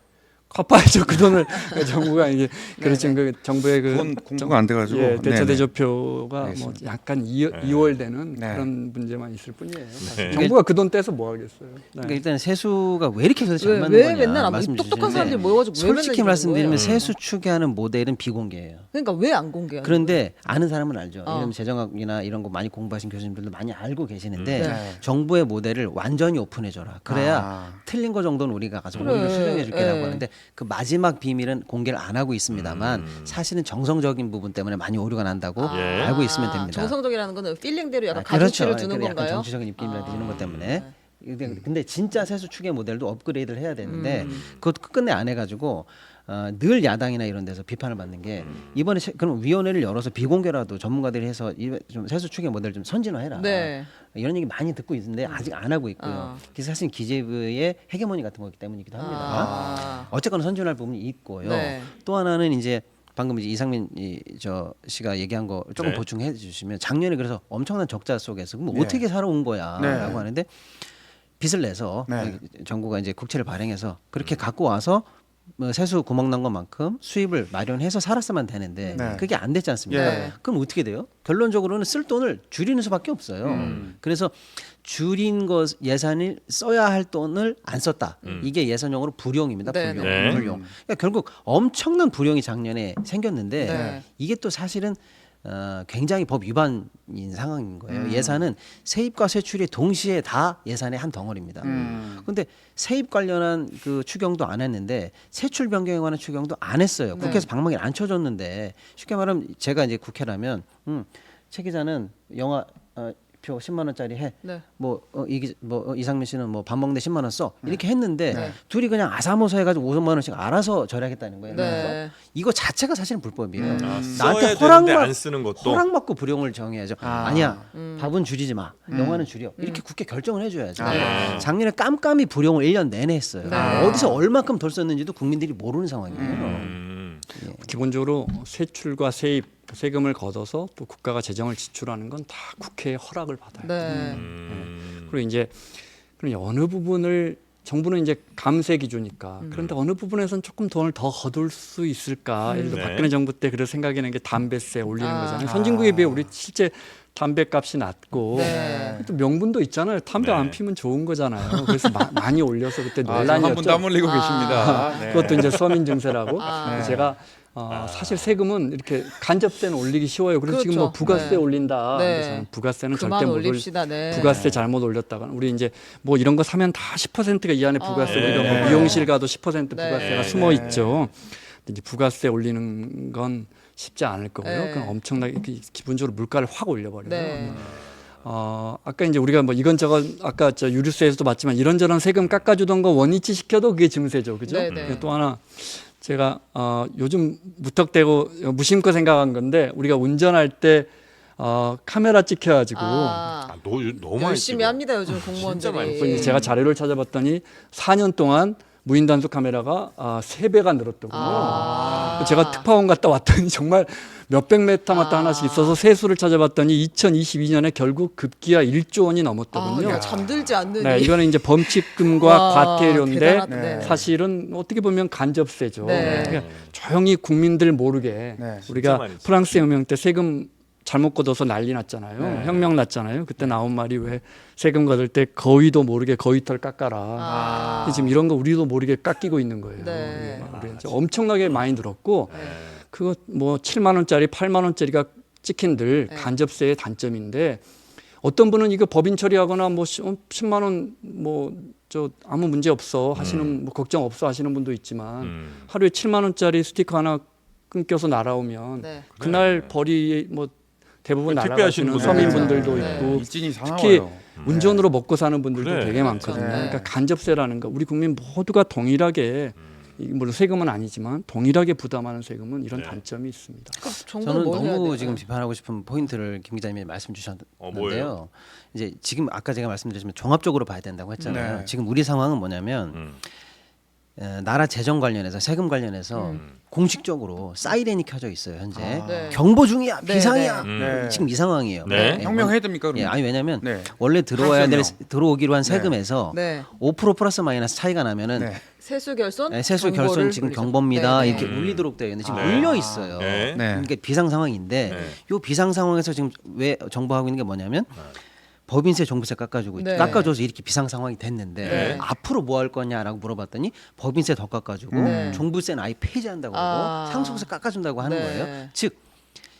갚아야죠. 그 돈을 정부가 이게 그렇지 네. 그 정부의 그 그건 공부가 안 돼가지고. 예, 대처 네네. 대조표가 뭐 알겠습니다. 약간 이월되는 네. 그런 문제만 있을 뿐이에요. 네. 정부가 그 돈 떼서 뭐 하겠어요. 네. 그러니까 일단 세수가 왜 이렇게 그래서 잘 왜, 맞는 왜 거냐 맨날 안 말씀 똑똑한 주시는데 사람들이 모여가지고 왜 맨날 솔직히 이러는 말씀드리면 거예요? 세수 추계하는 모델은 비공개예요. 그러니까 왜 안 공개하는 그런데 아는 사람은 알죠. 어. 왜냐면 재정학이나 이런 거 많이 공부하신 교수님들도 많이 알고 계시는데 네. 정부의 모델을 완전히 오픈해줘라. 그래야 아. 틀린 거 정도는 우리가 가서 그래. 오히려 수정해줄게라고 네. 하는데 그 마지막 비밀은 공개를 안 하고 있습니다만 사실은 정성적인 부분 때문에 많이 오류가 난다고 예. 알고 있으면 됩니다. 정성적이라는 거는 필링대로 약간 그렇죠. 가중치를 두는 그래, 약간 건가요? 정치적인 입김이라 드는 것 때문에. 근데 진짜 세수 추계 모델도 업그레이드를 해야 되는데 그것도 끝내 안 해가지고 늘 야당이나 이런 데서 비판을 받는 게 이번에 그럼 위원회를 열어서 비공개라도 전문가들이 해서 좀 세수 추계 모델 좀 선진화해라. 네. 이런 얘기 많이 듣고 있는데 아직 안 하고 있고요. 그래서 사실 기재부의 헤게모니 같은 거기 때문이기도 합니다. 어쨌거나 선진화할 부분이 있고요. 네. 또 하나는 이제 방금 이제 이상민 씨가 얘기한 거 조금 네. 보충해 주시면 작년에 그래서 엄청난 적자 속에서 그럼 네. 어떻게 살아온 거야라고 네. 하는데 빚을 내서 네. 정부가 이제 국채를 발행해서 그렇게 갖고 와서 뭐 세수 구멍 난 것만큼 수입을 마련해서 살았으면 되는데 네. 그게 안 됐지 않습니까? 예. 그럼 어떻게 돼요? 결론적으로는 쓸 돈을 줄이는 수밖에 없어요. 그래서 줄인 것 예산을 써야 할 돈을 안 썼다. 이게 예산용어로 불용입니다. 네, 불용. 네. 불용. 그러니까 결국 엄청난 불용이 작년에 생겼는데 네. 이게 또 사실은 굉장히 법 위반인 상황인 거예요. 예산은 세입과 세출이 동시에 다 예산의 한 덩어리입니다. 그런데 세입 관련한 그 추경도 안 했는데 세출 변경에 관한 추경도 안 했어요. 네. 국회에서 방망이를 안 쳐줬는데 쉽게 말하면 제가 이제 국회라면 최 기자는 영화 표 10만 원짜리 해. 네. 이상민 씨는 뭐 밥 먹는데 10만 원 써. 이렇게 했는데 네. 둘이 그냥 아사모사 해가지고 5만 원씩 알아서 절약했다는 거예요. 네. 그래서 이거 자체가 사실은 불법이에요. 써야 되는데 안 쓰는 것도 허락받고 불용을 정해야죠. 아니야, 밥은 줄이지 마, 영화는 줄여. 이렇게 국회 결정을 해줘야죠. 네. 작년에 깜깜이 불용을 1년 내내 했어요. 네. 어디서 얼마큼 덜 썼는지도 국민들이 모르는 상황이에요. 기본적으로 세출과 세입 세금을 걷어서 또 국가가 재정을 지출하는 건 다 국회의 허락을 받아요. 네. 그리고 이제 그럼 어느 부분을 정부는 이제 감세 기준이니까 그런데 어느 부분에서는 조금 돈을 더 거둘 수 있을까? 예를 들어 네. 박근혜 정부 때 그래서 생각하는 게 담배세 올리는 거잖아요. 선진국에 비해 우리 실제 담배값이 낮고 네. 또 명분도 있잖아요. 담배 네. 안 피면 좋은 거잖아요. 그래서 많이 올려서 그때 한 논란이었죠. 분 땀 흘리고 계십니다. 네. 그것도 이제 서민 증세라고. 아. 제가 사실 세금은 이렇게 간접세는 올리기 쉬워요. 그래서 지금 뭐 그렇죠. 부가세 네. 올린다. 네. 근데 저는 부가세는 그만 절대 못 올립시다. 네. 부가세 잘못 올렸다가 우리 이제 뭐 이런 거 사면 다 10%가 이 안에 부가세 네. 우리가 네. 뭐 미용실 가도 10% 네. 부가세가 네. 숨어 네. 있죠. 근데 이제 부가세 올리는 건 쉽지 않을 거고요. 네. 그럼 엄청나게 기본적으로 물가를 확 올려버려요. 네. 아까 이제 우리가 뭐 이건저건 아까 저 유류세에서도 봤지만 이런저런 세금 깎아주던 거 원위치 시켜도 그게 증세죠, 그죠? 네, 네. 또 하나 제가 요즘 무턱대고 무심코 생각한 건데 우리가 운전할 때 카메라 찍혀가지고 너무 많이 열심히 찍어. 합니다 요즘 진짜 많이 공무원들이. 그래서 제가 자료를 찾아봤더니 4년 동안 무인 단속 카메라가 3배가 늘었더군요. 제가 특파원 갔다 왔더니 정말 몇백 메타마다 하나씩 있어서 세수를 찾아봤더니 2022년에 결국 급기야 1조 원이 넘었더군요. 야, 잠들지 않는. 네, 이거는 이제 범칙금과 와, 과태료인데 대단하다. 네. 사실은 어떻게 보면 간접세죠. 네. 그러니까 조용히 국민들 모르게 네, 우리가 많이 프랑스 혁명 때 세금 잘못 걷어서 난리 났잖아요. 네. 혁명 났잖아요. 그때 나온 말이 왜 세금 걷을 때 거위도 모르게 거위털 깎아라. 근데 지금 이런 거 우리도 모르게 깎이고 있는 거예요. 네. 우리 이제 엄청나게 많이 늘었고 그거 뭐 7만 원짜리, 8만 원짜리가 찍힌들 간접세의 단점인데 어떤 분은 이거 법인 처리하거나 뭐 10만 원 뭐 저 아무 문제 없어 하시는 뭐 걱정 없어 하시는 분도 있지만 하루에 7만 원짜리 스티커 하나 끊겨서 날아오면 네. 그날 벌이 뭐 대부분 택배하시는 날아가시는 분들 서민분들도 네. 있고 일진이 특히 사나워요. 운전으로 먹고 사는 분들도 그래. 되게 많거든요. 네. 그러니까 간접세라는 거 우리 국민 모두가 동일하게 물론 세금은 아니지만 동일하게 부담하는 세금은 이런 단점이 있습니다. 정부는 저는 뭘 해야 너무 돼요? 지금 비판하고 싶은 포인트를 김 기자님이 말씀 뭐예요? 주셨는데요. 이제 지금 아까 제가 말씀드렸지만 종합적으로 봐야 된다고 했잖아요. 네. 지금 우리 상황은 뭐냐면 나라 재정 관련해서 세금 관련해서 공식적으로 사이렌이 켜져 있어요 현재. 네. 경보 중이야, 네, 비상이야. 네. 지금 이 상황이에요. 네. 혁명해야 됩니까? 예, 그러면? 아니 왜냐면 네. 원래 들어오기로 한 네. 세금에서 네. 5% 플러스 마이너스 차이가 나면은 네. 세수 결손. 네, 세수 경보를 결손 지금 울리죠. 경보입니다. 네, 네. 이렇게 울리도록 되어 있는데 지금 네. 울려 있어요. 네. 네. 그러니까 비상 상황인데 네. 이 비상 상황에서 지금 왜 정부하고 있는 게 뭐냐면 법인세, 종부세 깎아주고 네. 깎아줘서 이렇게 비상 상황이 됐는데 네. 앞으로 뭐 할 거냐라고 물어봤더니 법인세 더 깎아주고 네. 종부세는 아예 폐지한다고 아. 하고 상속세 깎아준다고 하는 네. 거예요. 즉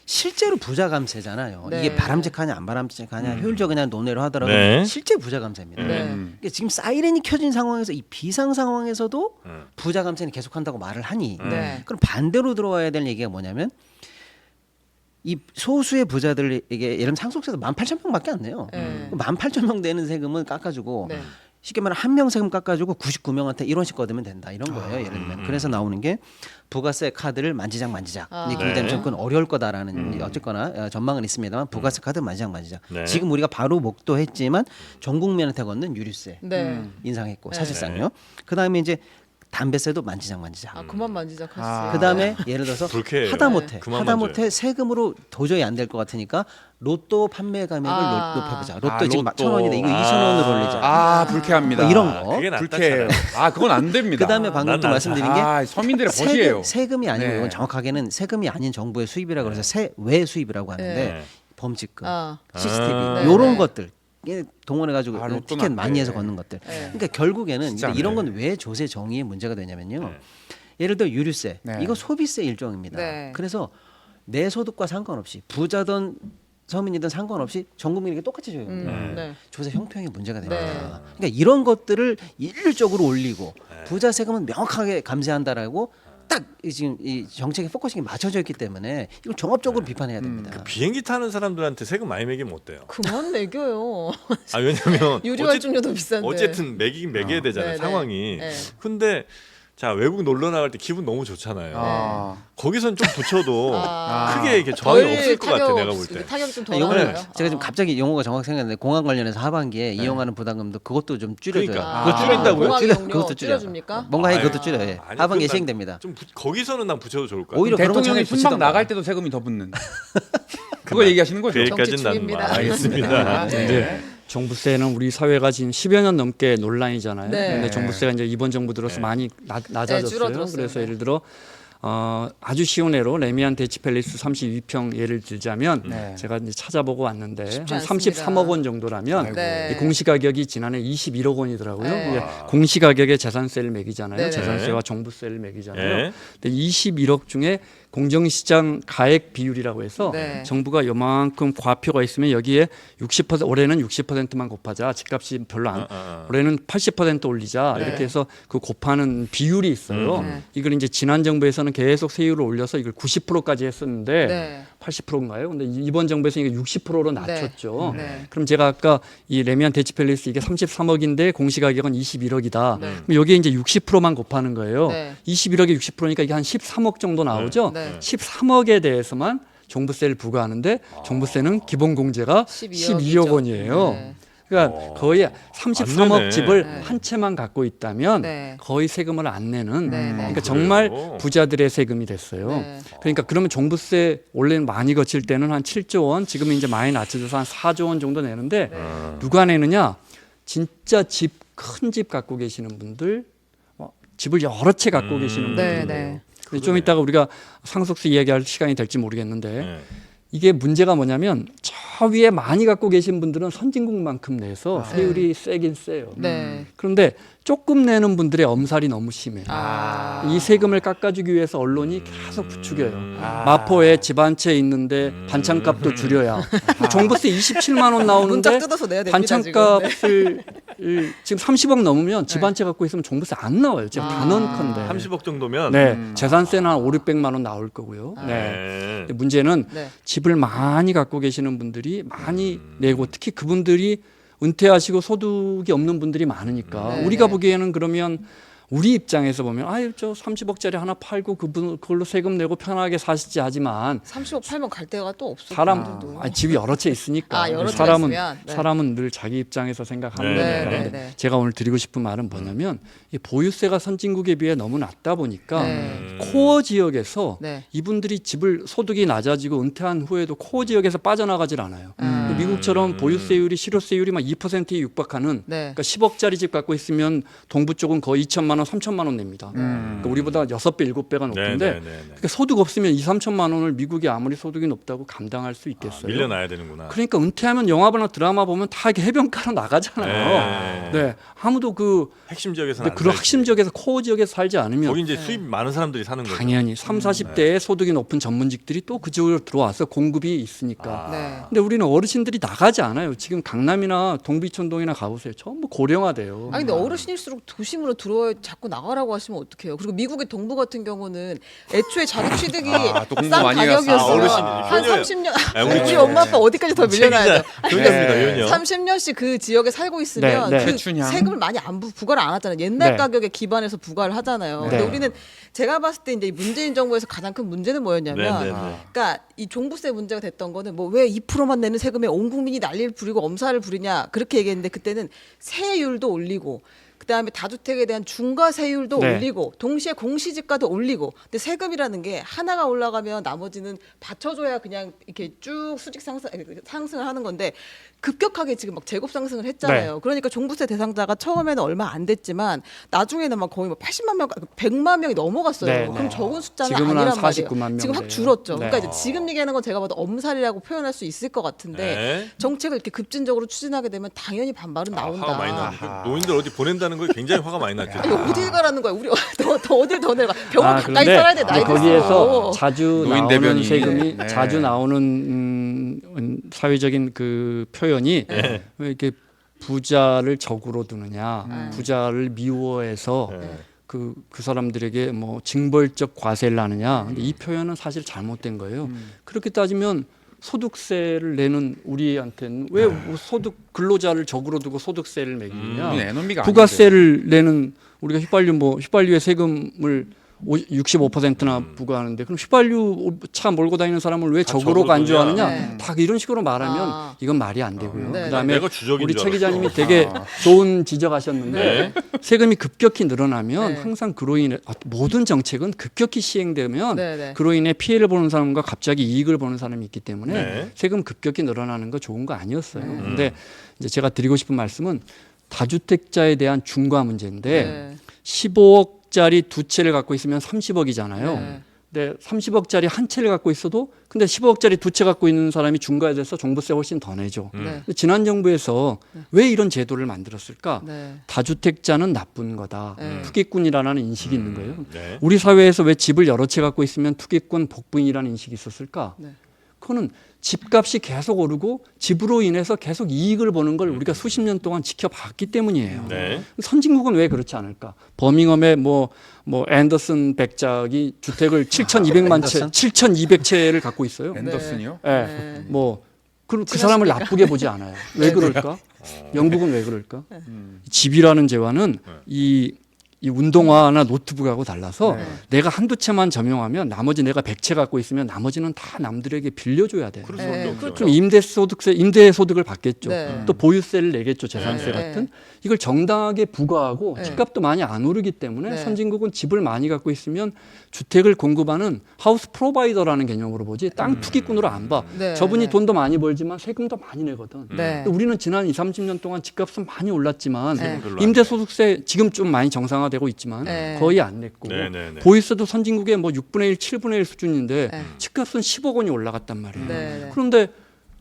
실제로 부자 감세잖아요. 네. 이게 바람직하냐 안 바람직하냐 효율적이냐 논의를 하더라도 네. 실제 부자 감세입니다. 네. 그러니까 지금 사이렌이 켜진 상황에서 이 비상 상황에서도 부자 감세는 계속한다고 말을 하니 네. 그럼 반대로 들어와야 될 얘기가 뭐냐면 이 소수의 부자들에게 예를 들면 상속세도 18,000명밖에 안 내요. 네. 18,000명 내는 세금은 깎아주고 네. 쉽게 말하면 한 명 세금 깎아주고 99명한테 1원씩 거두면 된다 이런 거예요. 예를 들면 그래서 나오는 게 부가세 카드를 만지작. 아. 이게 굉장히 네. 접근 어려울 거다라는 어쨌거나 전망은 있습니다만 부가세 카드 만지작. 네. 지금 우리가 바로 목도했지만 전 국민한테 걷는 유류세 네. 인상했고 네. 사실상요. 그다음에 이제 담배세도 만지작. 아 그만 만지작 하시. 아. 그다음에 예를 들어서 불쾌해요. 하다못해 그만 하다못해 세금으로 도저히 안 될 것 같으니까 로또 판매 금액을 아. 높여보자. 로또 아, 지금 로또. 1,000원인데 이거 2,000원으로 올리자. 아 불쾌합니다. 뭐 이런 거. 그게 낫다 불쾌해요. 차라리. 아 그건 안 됩니다. 그다음에 방금 난 또 안 말씀드린 게 아 서민들의 벗이에요. 세금이 아니고 네. 이건 정확하게는 세금이 아닌 정부의 수입이라고 그래서 세외 수입이라고 하는데 네. 범칙금, 아. CCTV 아. 이런 네. 것들 동원해 가지고 아, 로또는 티켓 안 많이 돼. 해서 걷는 것들. 네. 그러니까 결국에는 진짜 안 이런 돼. 건 왜 조세 정의의 문제가 되냐면요. 예를 들어 유류세 네. 이거 소비세 일종입니다. 네. 그래서 내 소득과 상관없이 부자든 서민이든 상관없이 전 국민에게 똑같이 줘요. 네. 조세 형평이 문제가 됩니다. 네. 그러니까 이런 것들을 일률적으로 올리고 부자 세금은 명확하게 감세한다라고 딱 지금 이 정책의 포커싱이 맞춰져 있기 때문에 이걸 종합적으로 비판해야 됩니다. 비행기 타는 사람들한테 세금 많이 매기면 어때요? 그만 매겨요. 아 왜냐면 유류활동료도 비싼데. 어쨌든 매기긴 매겨야 되잖아요. 네, 상황이. 네. 근데 자 외국 놀러 나갈 때 기분 너무 좋잖아요. 아. 거기선 좀 붙여도 아. 크게 이렇게 저항이 덜 없을 것 같아 타격 내가 볼 때. 타격이 좀 이거는 덜하나요? 제가 지금 갑자기 용어가 정확히 생각나는데 공항 관련해서 하반기에 이용하는 부담금도 그것도 좀 줄여줘요. 그러니까. 그거 줄인다고요? 공항 줄여- 이용료 그것도 줄여. 줄여줍니까? 뭔가 해 아유. 그것도 줄여요. 예. 아니, 하반기에 그건 시행됩니다. 좀 거기서는 난 붙여도 좋을 것 같아. 오히려 그런 거 대통령이 차라리 붙이던가. 순방 나갈 때도 세금이 더 붙는. 그걸 얘기하시는 거죠? 그 얘기까지는 나는 정치충입니다. 알겠습니다. 네. 정부세는 우리 사회가 지금 10여 년 넘게 논란이잖아요. 네. 근데 정부세가 이제 이번 정부 들어서 네. 많이 낮아졌어요. 줄어들었어요. 그래서 네. 예를 들어 아주 쉬운 예로 레미안 대치팰리스 32평 예를 들자면 네. 제가 이제 찾아보고 왔는데 쉽지 한 않습니다. 33억 원 정도라면 아이고. 네. 이 공시가격이 지난해 21억 원이더라고요. 네. 이게 공시가격에 재산세를 매기잖아요. 네네. 재산세와 정부세를 매기잖아요. 네. 근데 21억 중에 공정시장 가액 비율이라고 해서 네. 정부가 요만큼 과표가 있으면 여기에 60% 올해는 60%만 곱하자. 집값이 별로 안 올해는 80% 올리자. 네. 이렇게 해서 그 곱하는 비율이 있어요. 네. 이걸 이제 지난 정부에서는 계속 세율을 올려서 이걸 90%까지 했었는데 네. 80%인가요? 근데 이번 정부에서 이게 60%로 낮췄죠. 네. 그럼 제가 아까 이 레미안 대치팰리스 이게 33억인데 공시가격은 21억이다. 네. 그럼 여기에 이제 60%만 곱하는 거예요. 네. 21억에 60%니까 이게 한 13억 정도 나오죠. 네. 13억에 대해서만 종부세를 부과하는데 종부세는 기본 공제가 12억 12억 원이에요. 네. 그러니까 거의 안 33억 내네. 집을 네. 한 채만 갖고 있다면 네. 거의 세금을 안 내는 네, 네. 그러니까 아, 정말 그래요? 부자들의 세금이 됐어요. 네. 그러니까 그러면 종부세 원래는 많이 거칠 때는 한 7조 원, 지금은 이제 많이 낮춰져서 한 4조 원 정도 내는데 누가 내느냐? 진짜 큰 집 갖고 계시는 분들, 집을 여러 채 갖고 계시는 네, 분들. 네. 근데 좀 이따가 우리가 상속세 이야기할 시간이 될지 모르겠는데 네. 이게 문제가 뭐냐면 저 위에 많이 갖고 계신 분들은 선진국만큼 내서 세율이 세긴 세요. 네. 그런데 조금 내는 분들의 엄살이 너무 심해요. 아. 이 세금을 깎아주기 위해서 언론이 계속 부추겨요. 마포에 집 한 채 있는데 반찬값도 줄여야. 종부세 27만 원 나오는데 문짝 뜯어서 내야 됩니다, 반찬값을 지금 30억 넘으면 집 한 채 갖고 있으면 종부세 안 나와요. 지금 단언컨대. 30억 정도면 네, 재산세는 한 5, 600만 원 나올 거고요. 네. 네. 근데 문제는 네. 집을 많이 갖고 계시는 분들이 많이 내고 특히 그분들이 은퇴하시고 소득이 없는 분들이 많으니까 네, 우리가 네. 보기에는 그러면 우리 입장에서 보면 아유 저 30억짜리 하나 팔고 그걸로 세금 내고 편하게 사시지 하지만 30억 팔면 갈 데가 또 없어. 사람 그분들도. 아니, 집이 여러 채 있으니까 아, 여러 채가 사람은 있으면, 네. 사람은 늘 자기 입장에서 생각하는 네, 거니까 네, 근데 네. 제가 오늘 드리고 싶은 말은 뭐냐면 이 보유세가 선진국에 비해 너무 낮다 보니까 네. 코어 지역에서 네. 이분들이 집을 소득이 낮아지고 은퇴한 후에도 코어 지역에서 빠져나가질 않아요. 미국처럼 보유세율이 실효세율이 막 2%에 육박하는 네. 그러니까 10억짜리 집 갖고 있으면 동부 쪽은 거의 2천만 원, 3천만 원 냅니다. 그러니까 우리보다 6배, 7배가 높은데 네, 네, 네, 네. 그러니까 소득 없으면 2, 3천만 원을 미국이 아무리 소득이 높다고 감당할 수 있겠어요. 밀려나야 되는구나. 그러니까 은퇴하면 영화나 드라마 보면 다 이렇게 해변가로 나가잖아요. 네. 아무도 그 핵심 지역에서는 근데 안 그런 살지. 핵심 지역에서 코어 지역에서 살지 않으면 거기 이제 수입 많은 사람들이 사는 거죠. 당연히 3, 40대에 소득이 높은 전문직들이 또 그 지역으로 들어와서 공급이 있으니까. 네. 근데 우리는 어르신들이 나가지 않아요. 지금 강남이나 동비촌동이나 가보세요. 전부 고령화돼요. 아 근데 어르신일수록 도심으로 들어와야 자꾸 나가라고 하시면 어떡해요? 그리고 미국의 동부 같은 경우는 애초에 자기 취득이 또 공부 싼 많이 해왔어. 가격이었어요. 아, 한 효녀예요. 30년 우리 우리 엄마 아빠 어디까지 더 밀려나야 돼? 효녀입니다, 네. 효녀. 30년씩 그 지역에 살고 있으면 네, 네. 그 최춘향. 세금을 많이 안 부과를 안 하잖아요. 옛날 네. 가격에 기반해서 부과를 하잖아요. 네. 근데 우리는 제가 봤을 때 이제 이 문재인 정부에서 가장 큰 문제는 뭐였냐면, 네, 네, 네. 그러니까 이 종부세 문제가 됐던 거는 뭐 왜 2%만 내는 세금에 온 국민이 난리를 부리고 엄살을 부리냐 그렇게 얘기했는데 그때는 세율도 올리고. 그다음에 다주택에 대한 중과세율도 네. 올리고 동시에 공시지가도 올리고 근데 세금이라는 게 하나가 올라가면 나머지는 받쳐줘야 그냥 이렇게 쭉 수직 상승을 하는 건데 급격하게 지금 막 제곱 상승을 했잖아요. 네. 그러니까 종부세 대상자가 처음에는 얼마 안 됐지만 나중에는 막 거의 뭐 80만 명, 100만 명이 넘어갔어요. 네, 그럼 네. 적은 숫자는 지금은 한 아니란 말이에요. 49만 명 지금 확 돼요. 줄었죠. 네. 그러니까 이제 지금 얘기하는 건 제가 봐도 엄살이라고 표현할 수 있을 것 같은데 네. 정책을 이렇게 급진적으로 추진하게 되면 당연히 반발은 나온다. 화가 많이 나니까 노인들 어디 보낸다는 거에 굉장히 화가 많이 났죠. 아니, 어딜 가라는 거야? 우리 더 어딜 더 내려가? 병원 가까이 그런데 살아야 돼. 나이 거기에서 들수록. 자주 노인 나오는 대변인. 세금이 네. 자주 나오는 사회적인 그 표현이 네. 왜 이렇게 부자를 적으로 두느냐, 부자를 미워해서 그 사람들에게 뭐 징벌적 과세를 하느냐. 근데 이 표현은 사실 잘못된 거예요. 그렇게 따지면 소득세를 내는 우리한테는 왜 소득 근로자를 적으로 두고 소득세를 매기느냐? 우리 애놈이가 부가세를 내는 우리가 휘발유의 세금을 65%나 부과하는데 그럼 휘발유 차 몰고 다니는 사람을 왜 다 적으로 적으로 간주하느냐? 두냐? 다 이런 식으로 말하면 아. 이건 말이 안 되고요. 네. 그다음에 내가 주적인 우리 줄 최 알았어. 기자님이 되게 좋은 지적하셨는데 네. 세금이 급격히 늘어나면 네. 항상 그로 인해 모든 정책은 급격히 시행되면 네, 네. 그로 인해 피해를 보는 사람과 갑자기 이익을 보는 사람이 있기 때문에 네. 세금 급격히 늘어나는 거 좋은 거 아니었어요. 근데 이제 제가 드리고 싶은 말씀은 다주택자에 대한 중과 문제인데 네. 15억짜리 두 채를 갖고 있으면 30억이잖아요. 네. 근데 30억짜리 한 채를 갖고 있어도 근데 15억짜리 두 채 갖고 있는 사람이 중과에 대해서 종부세 훨씬 더 내죠. 네. 근데 지난 정부에서 왜 이런 제도를 만들었을까? 네. 다주택자는 나쁜 거다. 네. 투기꾼이라는 인식이 있는 거예요. 네. 우리 사회에서 왜 집을 여러 채 갖고 있으면 투기꾼, 복부인이라는 인식이 있었을까? 네. 그거는 집값이 계속 오르고 집으로 인해서 계속 이익을 보는 걸 우리가 수십 년 동안 지켜봤기 때문이에요. 네. 선진국은 왜 그렇지 않을까? 버밍엄의 뭐 앤더슨 백작이 주택을 7,200만 채, 7,200채를 갖고 있어요. 앤더슨이요? 예. 네. 뭐 그 사람을 나쁘게 보지 않아요. 왜 그럴까? 영국은 왜 그럴까? 집이라는 재화는 이 운동화나 노트북하고 달라서 내가 한두 채만 점용하면 나머지 내가 100채 갖고 있으면 나머지는 다 남들에게 빌려줘야 돼요. 그럴 수밖에 네, 없죠. 그럼 임대 소득을 받겠죠. 네. 또 보유세를 내겠죠. 재산세 네. 같은. 이걸 정당하게 부과하고 네. 집값도 많이 안 오르기 때문에 네. 선진국은 집을 많이 갖고 있으면 주택을 공급하는 하우스 프로바이더라는 개념으로 보지 땅 투기꾼으로 안 봐. 네. 저분이 네. 돈도 많이 벌지만 세금도 많이 내거든. 네. 근데 우리는 지난 20, 30년 동안 집값은 많이 올랐지만 네. 별로 안 임대소득세 지금 좀 많이 정상화되고 있지만 네. 거의 안 냈고 네, 네, 네. 보유세도 선진국의 뭐 6분의 1, 7분의 1 수준인데 네. 집값은 10억 원이 올라갔단 말이에요. 네. 그런데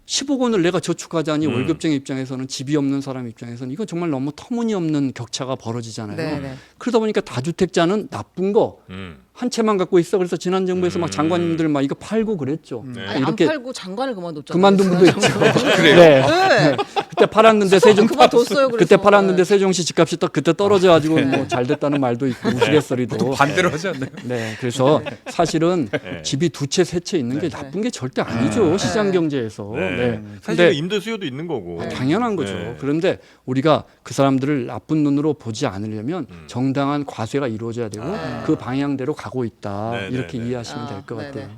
10억 원을 내가 저축하자니 월급쟁이 입장에서는 집이 없는 사람 입장에서는 이건 정말 너무 터무니없는 격차가 벌어지잖아요. 네, 네. 그러다 보니까 다주택자는 나쁜 거 한 채만 갖고 있어. 그래서 지난 정부에서 막 장관님들 막 이거 팔고 그랬죠. 네. 아니, 안 팔고 장관을 그만뒀잖아요. 그만둔 분도 있죠. 그래요? 네. 네. 그때 팔았는데 세종 그만뒀어요. 그래서. 그때 팔았는데 세종시 집값이 딱 그때 떨어져 가지고 뭐 잘 됐다는 말도 있고 우스갯소리도. 반대로 하지 않나요? 네. 그래서 사실은 네. 집이 두 채 세 채 있는 게 나쁜 게 절대 아니죠. 시장 경제에서. 네. 네. 사실 근데 임대 수요도 있는 거고. 당연한 거죠. 네. 그런데 우리가 그 사람들을 나쁜 눈으로 보지 않으려면 정당한 과세가 이루어져야 되고 그 방향대로 가고 있다. 네, 이렇게 네, 네. 이해하시면 될 것 네, 같아요. 네.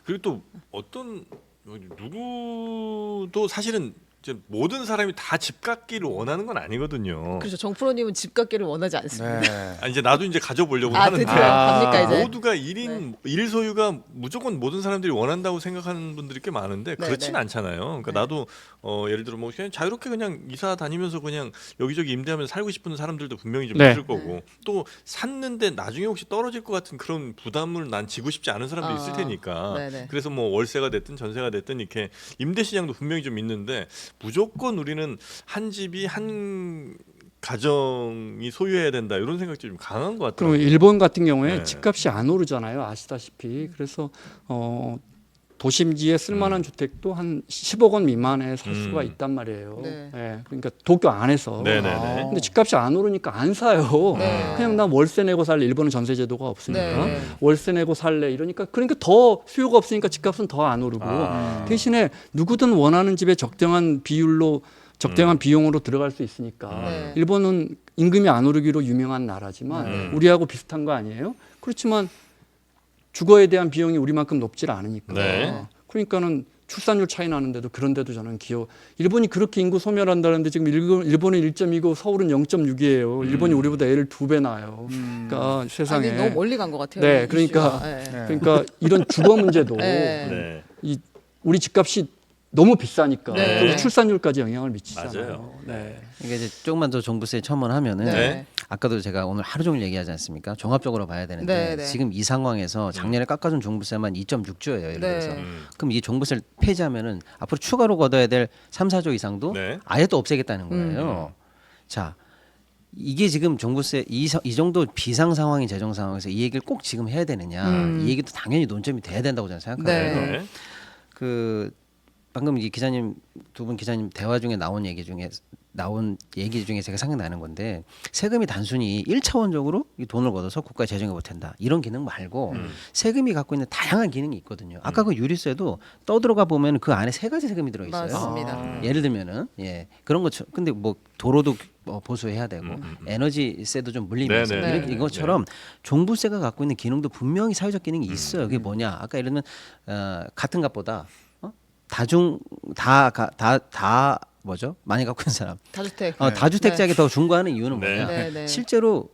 그리고 또 어떤 누구도 사실은 이제 모든 사람이 다 집 갖기를 원하는 건 아니거든요. 그렇죠. 정프로님은 집 갖기를 원하지 않습니다. 네. 아, 이제 나도 이제 가져보려고 아, 하는데 드디어 갑니까 이제? 모두가 1인 일 소유가 무조건 모든 사람들이 원한다고 생각하는 분들이 꽤 많은데 네, 그렇진 네. 않잖아요. 그러니까 네. 나도 예를 들어 뭐 그냥 자유롭게 그냥 이사 다니면서 그냥 여기저기 임대하면서 살고 싶은 사람들도 분명히 좀 네. 있을 거고 또 샀는데 나중에 혹시 떨어질 것 같은 그런 부담을 난 지고 싶지 않은 사람도 있을 테니까 네, 네. 그래서 뭐 월세가 됐든 전세가 됐든 이렇게 임대 시장도 분명히 좀 있는데 무조건 우리는 한 집이 한 가정이 소유해야 된다 이런 생각이 좀 강한 것 같아요. 그럼 일본 같은 경우에 네. 집값이 안 오르잖아요. 아시다시피. 그래서 도심지에 쓸만한 주택도 한 10억 원 미만에 살 수가 있단 말이에요. 네. 예, 그러니까 도쿄 안에서. 네네네. 근데 집값이 안 오르니까 안 사요. 네. 그냥 나 월세 내고 살래. 일본은 전세 제도가 없으니까 네. 월세 내고 살래. 이러니까 그러니까 더 수요가 없으니까 집값은 더 안 오르고 대신에 누구든 원하는 집에 적정한 비율로 적정한 비용으로 들어갈 수 있으니까 네. 일본은 임금이 안 오르기로 유명한 나라지만 우리하고 비슷한 거 아니에요? 그렇지만 주거에 대한 비용이 우리만큼 높지 않으니까. 네. 그러니까는 출산율 차이 나는데도 그런데도 저는 일본이 그렇게 인구 소멸한다는데 지금 일본은 1.2고 서울은 0.6이에요. 일본이 우리보다 애를 2배 낳아요. 그러니까 세상에. 아니, 너무 멀리 간 것 같아요. 네, 이 그러니까 이슈가. 네. 그러니까 이런 주거 문제도 네. 네. 이 우리 집값이 너무 비싸니까 네. 그리고 출산율까지 영향을 미치잖아요. 맞아요. 네. 이게 이제 조금만 더 종부세 첨언하면은 네. 아까도 제가 오늘 하루 종일 얘기하지 않습니까? 종합적으로 봐야 되는데 네, 네. 지금 이 상황에서 작년에 깎아준 종부세만 2.6조예요. 예를 네. 들어서 그럼 이 종부세를 폐지하면은 앞으로 추가로 걷어야 될 3, 4조 이상도 네. 아예 또 없애겠다는 거예요. 자, 이게 지금 종부세 이 정도 비상 상황인 재정 상황에서 이 얘기를 꼭 지금 해야 되느냐? 이 얘기도 당연히 논점이 돼야 된다고 저는 생각하거든요. 네. 네. 그 방금 이 기자님 두 분 기자님 대화 중에 나온 얘기 중에 제가 생각나는 건데 세금이 단순히 1차원적으로 이 돈을 걷어서 국가 재정에 보탠다 이런 기능 말고 세금이 갖고 있는 다양한 기능이 있거든요. 아까 그 유류세도 떠들어가 보면 그 안에 3가지 세금이 들어 있어요. 맞습니다. 예를 들면은 그런 거 근데 뭐 도로도 보수해야 되고 에너지세도 좀 물리면서 네, 네, 네. 이것처럼 종부세가 갖고 있는 기능도 분명히 사회적 기능이 있어요. 그게 뭐냐? 아까 예를 들면 같은 값보다 다 뭐죠? 많이 갖고 있는 사람. 다주택. 다주택자에게 더 중과하는 이유는 네. 뭐냐? 네, 네. 실제로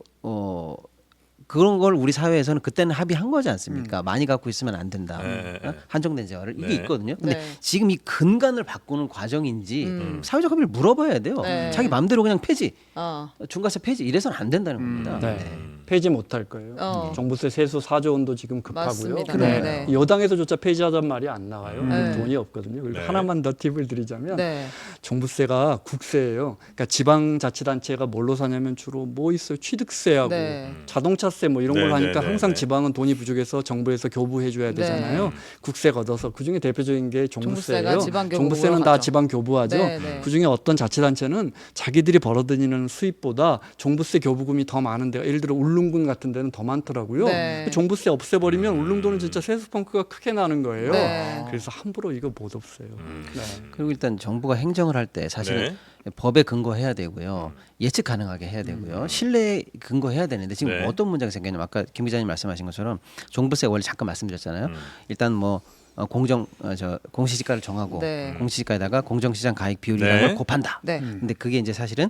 그런 걸 우리 사회에서는 그때는 합의한 거지 않습니까? 많이 갖고 있으면 안 된다. 네, 네. 한정된 재화를 이게 네. 있거든요. 근데 네. 지금 이 근간을 바꾸는 과정인지 사회적 합의를 물어봐야 돼요. 네. 자기 마음대로 그냥 폐지, 어. 중과세 폐지 이래서는 안 된다는 겁니다. 네. 폐지 못할 거예요. 종부세 세수 4조 원도 지금 급하고요. 맞습니다. 네. 네. 여당에서조차 폐지하자는 말이 안 나와요. 네. 돈이 없거든요. 그리고 네. 하나만 더 팁을 드리자면 네. 종부세가 국세예요. 그러니까 지방자치단체가 뭘로 사냐면 주로 뭐 있어요? 취득세하고 네. 자동차세 뭐 이런 네, 걸 하니까 네, 항상 네. 지방은 돈이 부족해서 정부에서 교부해줘야 되잖아요. 국세 걷어서 그중에 대표적인 게 종부세예요. 종부세가 지방교부로 종부세는 다 가죠. 지방 교부하죠. 네, 네. 그중에 어떤 자치단체는 자기들이 벌어들이는 수입보다 종부세 교부금이 더 많은 데가 예를 들어 울릉군 같은 데는 더 많더라고요. 네. 종부세 없애버리면 울릉도는 진짜 세수 펑크가 크게 나는 거예요. 네. 그래서 함부로 이거 못 없애요. 네. 그리고 일단 정부가 행정을 할 때 사실은 법에 근거해야 되고요. 예측 가능하게 해야 되고요. 신뢰에 근거해야 되는데 지금 네. 어떤 문제가 생겼냐면 아까 김 기자님 말씀하신 것처럼 종부세 원래 잠깐 말씀드렸잖아요. 일단 뭐 공시지가를 정하고 네. 공시지가에다가 공정시장 가액 비율이라는 네. 걸 곱한다. 네. 근데 그게 이제 사실은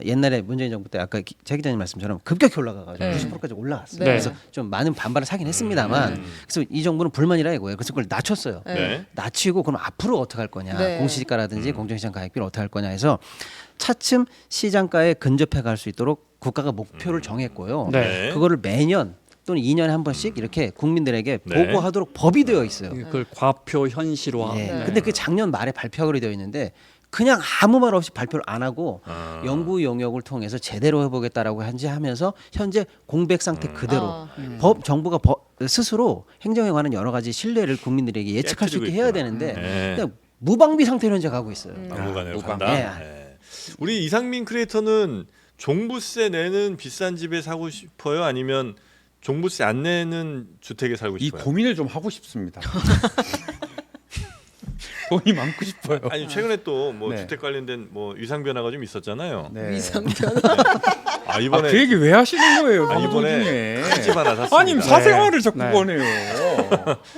옛날에 문재인 정부 때 아까 제 기자님 말씀처럼 급격히 올라가가지고 네. 90%까지 올라갔어요. 네. 그래서 좀 많은 반발을 사긴 했습니다만 그래서 이 정부는 불만이라 이거예요. 그래서 그걸 낮췄어요. 네. 낮추고 그럼 앞으로 어떻게 할 거냐 네. 공시지가라든지 공정시장 가액비를 어떻게 할 거냐 해서 차츰 시장가에 근접해 갈 수 있도록 국가가 목표를 정했고요. 네. 그거를 매년 또는 2년에 한 번씩 이렇게 국민들에게 네. 보고하도록 법이 되어 있어요. 그걸 과표 현실화. 예. 네. 근데 그 작년 말에 발표하기로 되어 있는데 그냥 아무 말 없이 발표를 안 하고 연구 용역을 통해서 제대로 해보겠다라고 하면서 현재 공백 상태 그대로 정부가 스스로 행정에 관한 여러 가지 신뢰를 국민들에게 예측할 수 있게 해야 되는데 네. 그냥 무방비 상태로 현재 가고 있어요. 당분간으로 무방. 간다. 네. 네. 우리 이상민 크리에이터는 종부세 내는 비싼 집에 사고 싶어요? 아니면 종부세 안 내는 주택에 살고 이 싶어요? 고민을 좀 하고 싶습니다. 돈이 많고 싶어요. 아니 최근에 또 뭐 네. 주택 관련된 뭐 위상 변화가 좀 있었잖아요. 네. 위상변. 아 이번에 그 얘기 왜 하시는 거예요? 아, 방송 이번에 중에. 큰 집 하나 샀습니다. 아니 사생활을 자꾸 네. 꺼내요.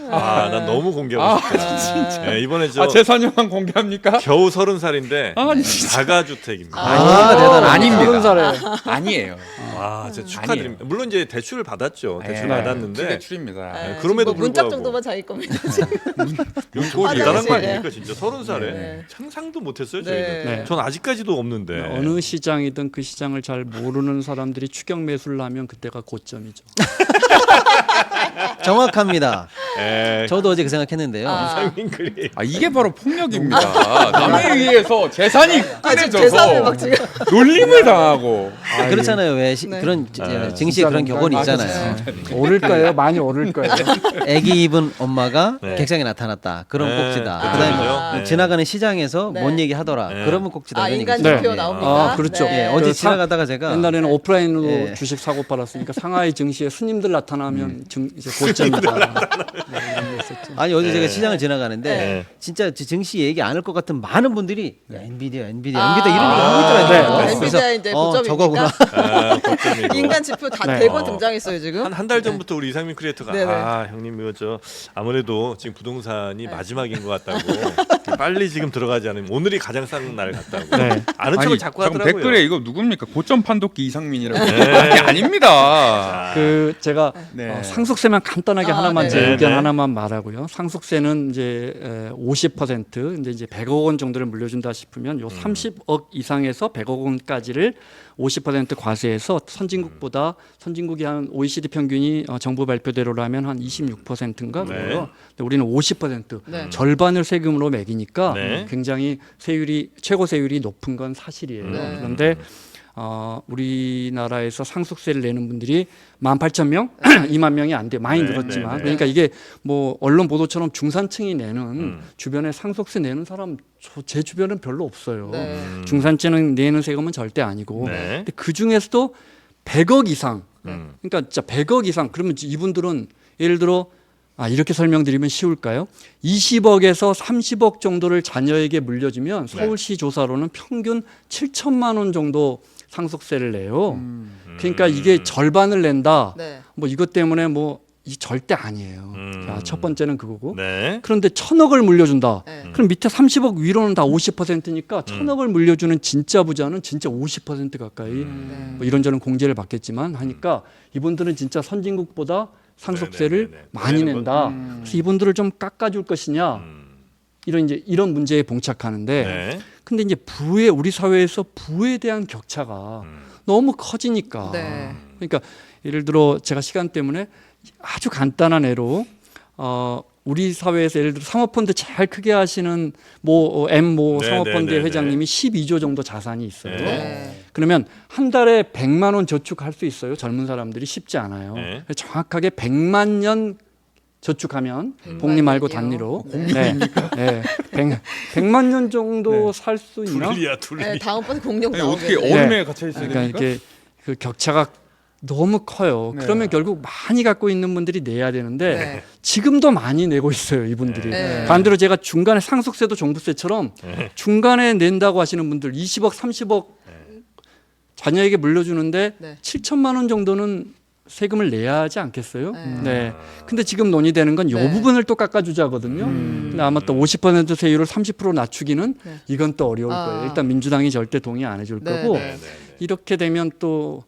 난 너무 공개하고 싶다. 네, 이번에 저 재산료만 공개합니까? 겨우 30살인데 아니, 진짜. 자가주택입니다. 대단하다. 아닙니다. 30살에 아니에요. 와, 진짜 축하드립니다. 물론 이제 대출을 받았죠. 대출 네. 받았는데 대출입니다. 네, 그럼에도 뭐 문짝 불구하고. 정도만 자기 겁니다. 이거 아, 대단한 거 네. 아닙니까 진짜 30살에 네. 상상도 못했어요 네. 저희는. 네. 전 아직까지도 없는데. 어느 시장이든 그 시장을 잘 모르는 사람들이 추격 매수를 하면 그때가 고점이죠. 정확합니다. 에, 저도 어제 그 생각했는데요. 이상민 그림. 아 이게 바로 폭력입니다. 남에 의해서 재산이 지금 계산을 막 끄내져서 지금 놀림을 당하고. 그렇잖아요. 왜 그런 증시에 그런 격언이 있잖아요. 오를 거예요. 많이 오를 거예요. 애기 입은 엄마가 네. 객상에 나타났다. 그런 네, 꼭지다. 그렇죠, 그다음에 그렇죠. 네. 지나가는 시장에서 네. 뭔 얘기 하더라. 네. 그러면 꼭지다. 이런 인간 얘기죠. 지표 네. 나옵니다. 아, 그렇죠. 예, 어제 그 지나가다가 제가 옛날에는 오프라인으로 예. 주식 사고 팔았으니까 상하이 증시에 스님들 나타나면 이제 고점이다. 네, 이런 게 있었죠. 아니 어제 제가 시장을 지나가는데 네. 진짜 증시 얘기 안 할 것 같은 많은 분들이 야, 엔비디아 이런 얘기 하고 네. 있더라고요. 네. 엔비디아 이제 고점입니까? 저거구나. 걱정이고. 인간 지표 다 네. 대거 등장했어요 지금. 한 달 전부터 우리 이상민 크리에이터가 네네. 아 형님 이거 저 아무래도 지금 부동산이 마지막인 것 같다고 빨리 지금 들어가지 않으면 오늘이 가장 싼 날 같다고 네. 아는 척을 자꾸 잠깐 하더라고요. 댓글에 이거 누굽니까? 고점 판독기 이상민이라고. 네. 이게 아닙니다. 그 제가 네. 상속세만 간단하게 하나만 네. 제 네, 의견 네. 하나만 말하고요. 상속세는 이제 50% 이제 100억 원 정도를 물려준다 싶으면 요 30억 이상에서 100억 원까지를 50% 과세해서 선진국보다 선진국이 한 OECD 평균이 정부 발표대로라면 한 26%인가 네. 그래요. 근데 우리는 50% 네. 절반을 세금으로 매기니까 네. 굉장히 세율이 최고 세율이 높은 건 사실이에요. 네. 그런데 우리나라에서 상속세를 내는 분들이 18,000명, 2만 명이 안 돼. 많이 네, 늘었지만. 네, 네. 그러니까 이게 뭐 언론 보도처럼 중산층이 내는 주변에 상속세 내는 사람 제 주변은 별로 없어요. 네. 중산층은 내는 세금은 절대 아니고. 네. 근데 그 중에서도 100억 이상. 음. 그러니까 진짜 100억 이상. 그러면 이분들은 예를 들어 이렇게 설명드리면 쉬울까요? 20억에서 30억 정도를 자녀에게 물려주면 서울시 조사로는 평균 7천만 원 정도 상속세를 내요. 그러니까 이게 절반을 낸다. 네. 뭐 이것 때문에 뭐 이 절대 아니에요. 음. 자, 첫 번째는 그거고. 네. 그런데 1,000억을 물려준다. 네. 그럼 밑에 30억 위로는 다 50%니까 1,000억을 물려주는 진짜 부자는 진짜 50% 가까이 네. 뭐 이런저런 공제를 받겠지만 하니까 이분들은 진짜 선진국보다 상속세를 네네네네. 많이 내는 낸다. 그래서 이분들을 좀 깎아줄 것이냐 이런 문제에 봉착하는데 네. 근데 이제 우리 사회에서 부에 대한 격차가 너무 커지니까 네. 그러니까 예를 들어 제가 시간 때문에 아주 간단한 예로 우리 사회에서 예를 들어 사모펀드 제일 크게 하시는 모 네, 사모펀드의 네, 네, 회장님이 12조 정도 자산이 있어요. 네. 그러면 한 달에 100만 원 저축할 수 있어요. 젊은 사람들이 쉽지 않아요. 네. 정확하게 100만 년 저축하면 100만 복리 말고 년이요? 단리로 네. 100만 년 정도 살 수 있나? 둘리야 둘리. 네, 다음번에 공룡 아니, 어떻게 나오겠네요. 어둠에 갇혀 있어야 그러니까 됩니까? 이게 그 격차가 너무 커요. 네. 그러면 결국 많이 갖고 있는 분들이 내야 되는데 네. 지금도 많이 내고 있어요, 이분들이. 네. 반대로 제가 중간에 상속세도 종부세처럼 네. 중간에 낸다고 하시는 분들 20억, 30억 자녀에게 물려주는데 네. 7천만 원 정도는 세금을 내야 하지 않겠어요? 네. 네. 근데 지금 논의되는 건 이 네. 부분을 또 깎아주자거든요. 근데 아마 또 50% 세율을 30% 낮추기는 네. 이건 또 어려울 거예요. 일단 민주당이 절대 동의 안 해줄 네, 거고 네. 이렇게 되면 또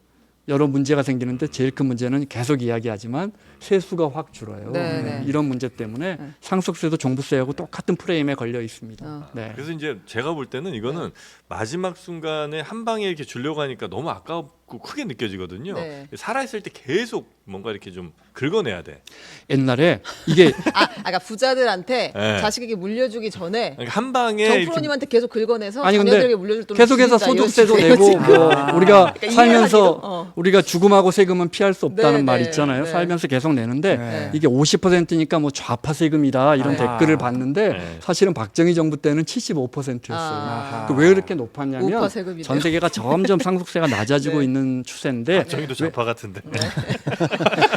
여러 문제가 생기는데 제일 큰 문제는 계속 이야기하지만 세수가 확 줄어요. 네, 네. 이런 문제 때문에 상속세도 종부세하고 똑같은 프레임에 걸려 있습니다. 네. 그래서 이제 제가 볼 때는 이거는 마지막 순간에 한 방에 이렇게 주려고 하니까 너무 아깝고 크게 느껴지거든요. 네. 살아있을 때 계속 뭔가 이렇게 좀 긁어내야 돼. 옛날에 이게 그러니까 부자들한테 네. 자식에게 물려주기 전에 그러니까 한 방에 정프로님한테 계속 긁어내서 아니, 근데 자녀들에게 물려줄 돈을 계속해서 줄이자, 이런 소득세도 식으로 내고 지금. 뭐 우리가 그러니까 살면서 이해하기도, 우리가 죽음하고 세금은 피할 수 없다는 네, 말 네, 있잖아요. 네. 살면서 계속 내는데 네. 이게 50%니까 뭐 좌파 세금이다 이런 댓글을 봤는데 네. 사실은 박정희 정부 때는 75%였어요. 아. 왜 이렇게 높았냐면 우파 세금이네요. 전 세계가 점점 상속세가 낮아지고 네. 있는 추세인데 정의도 좌파 같은데.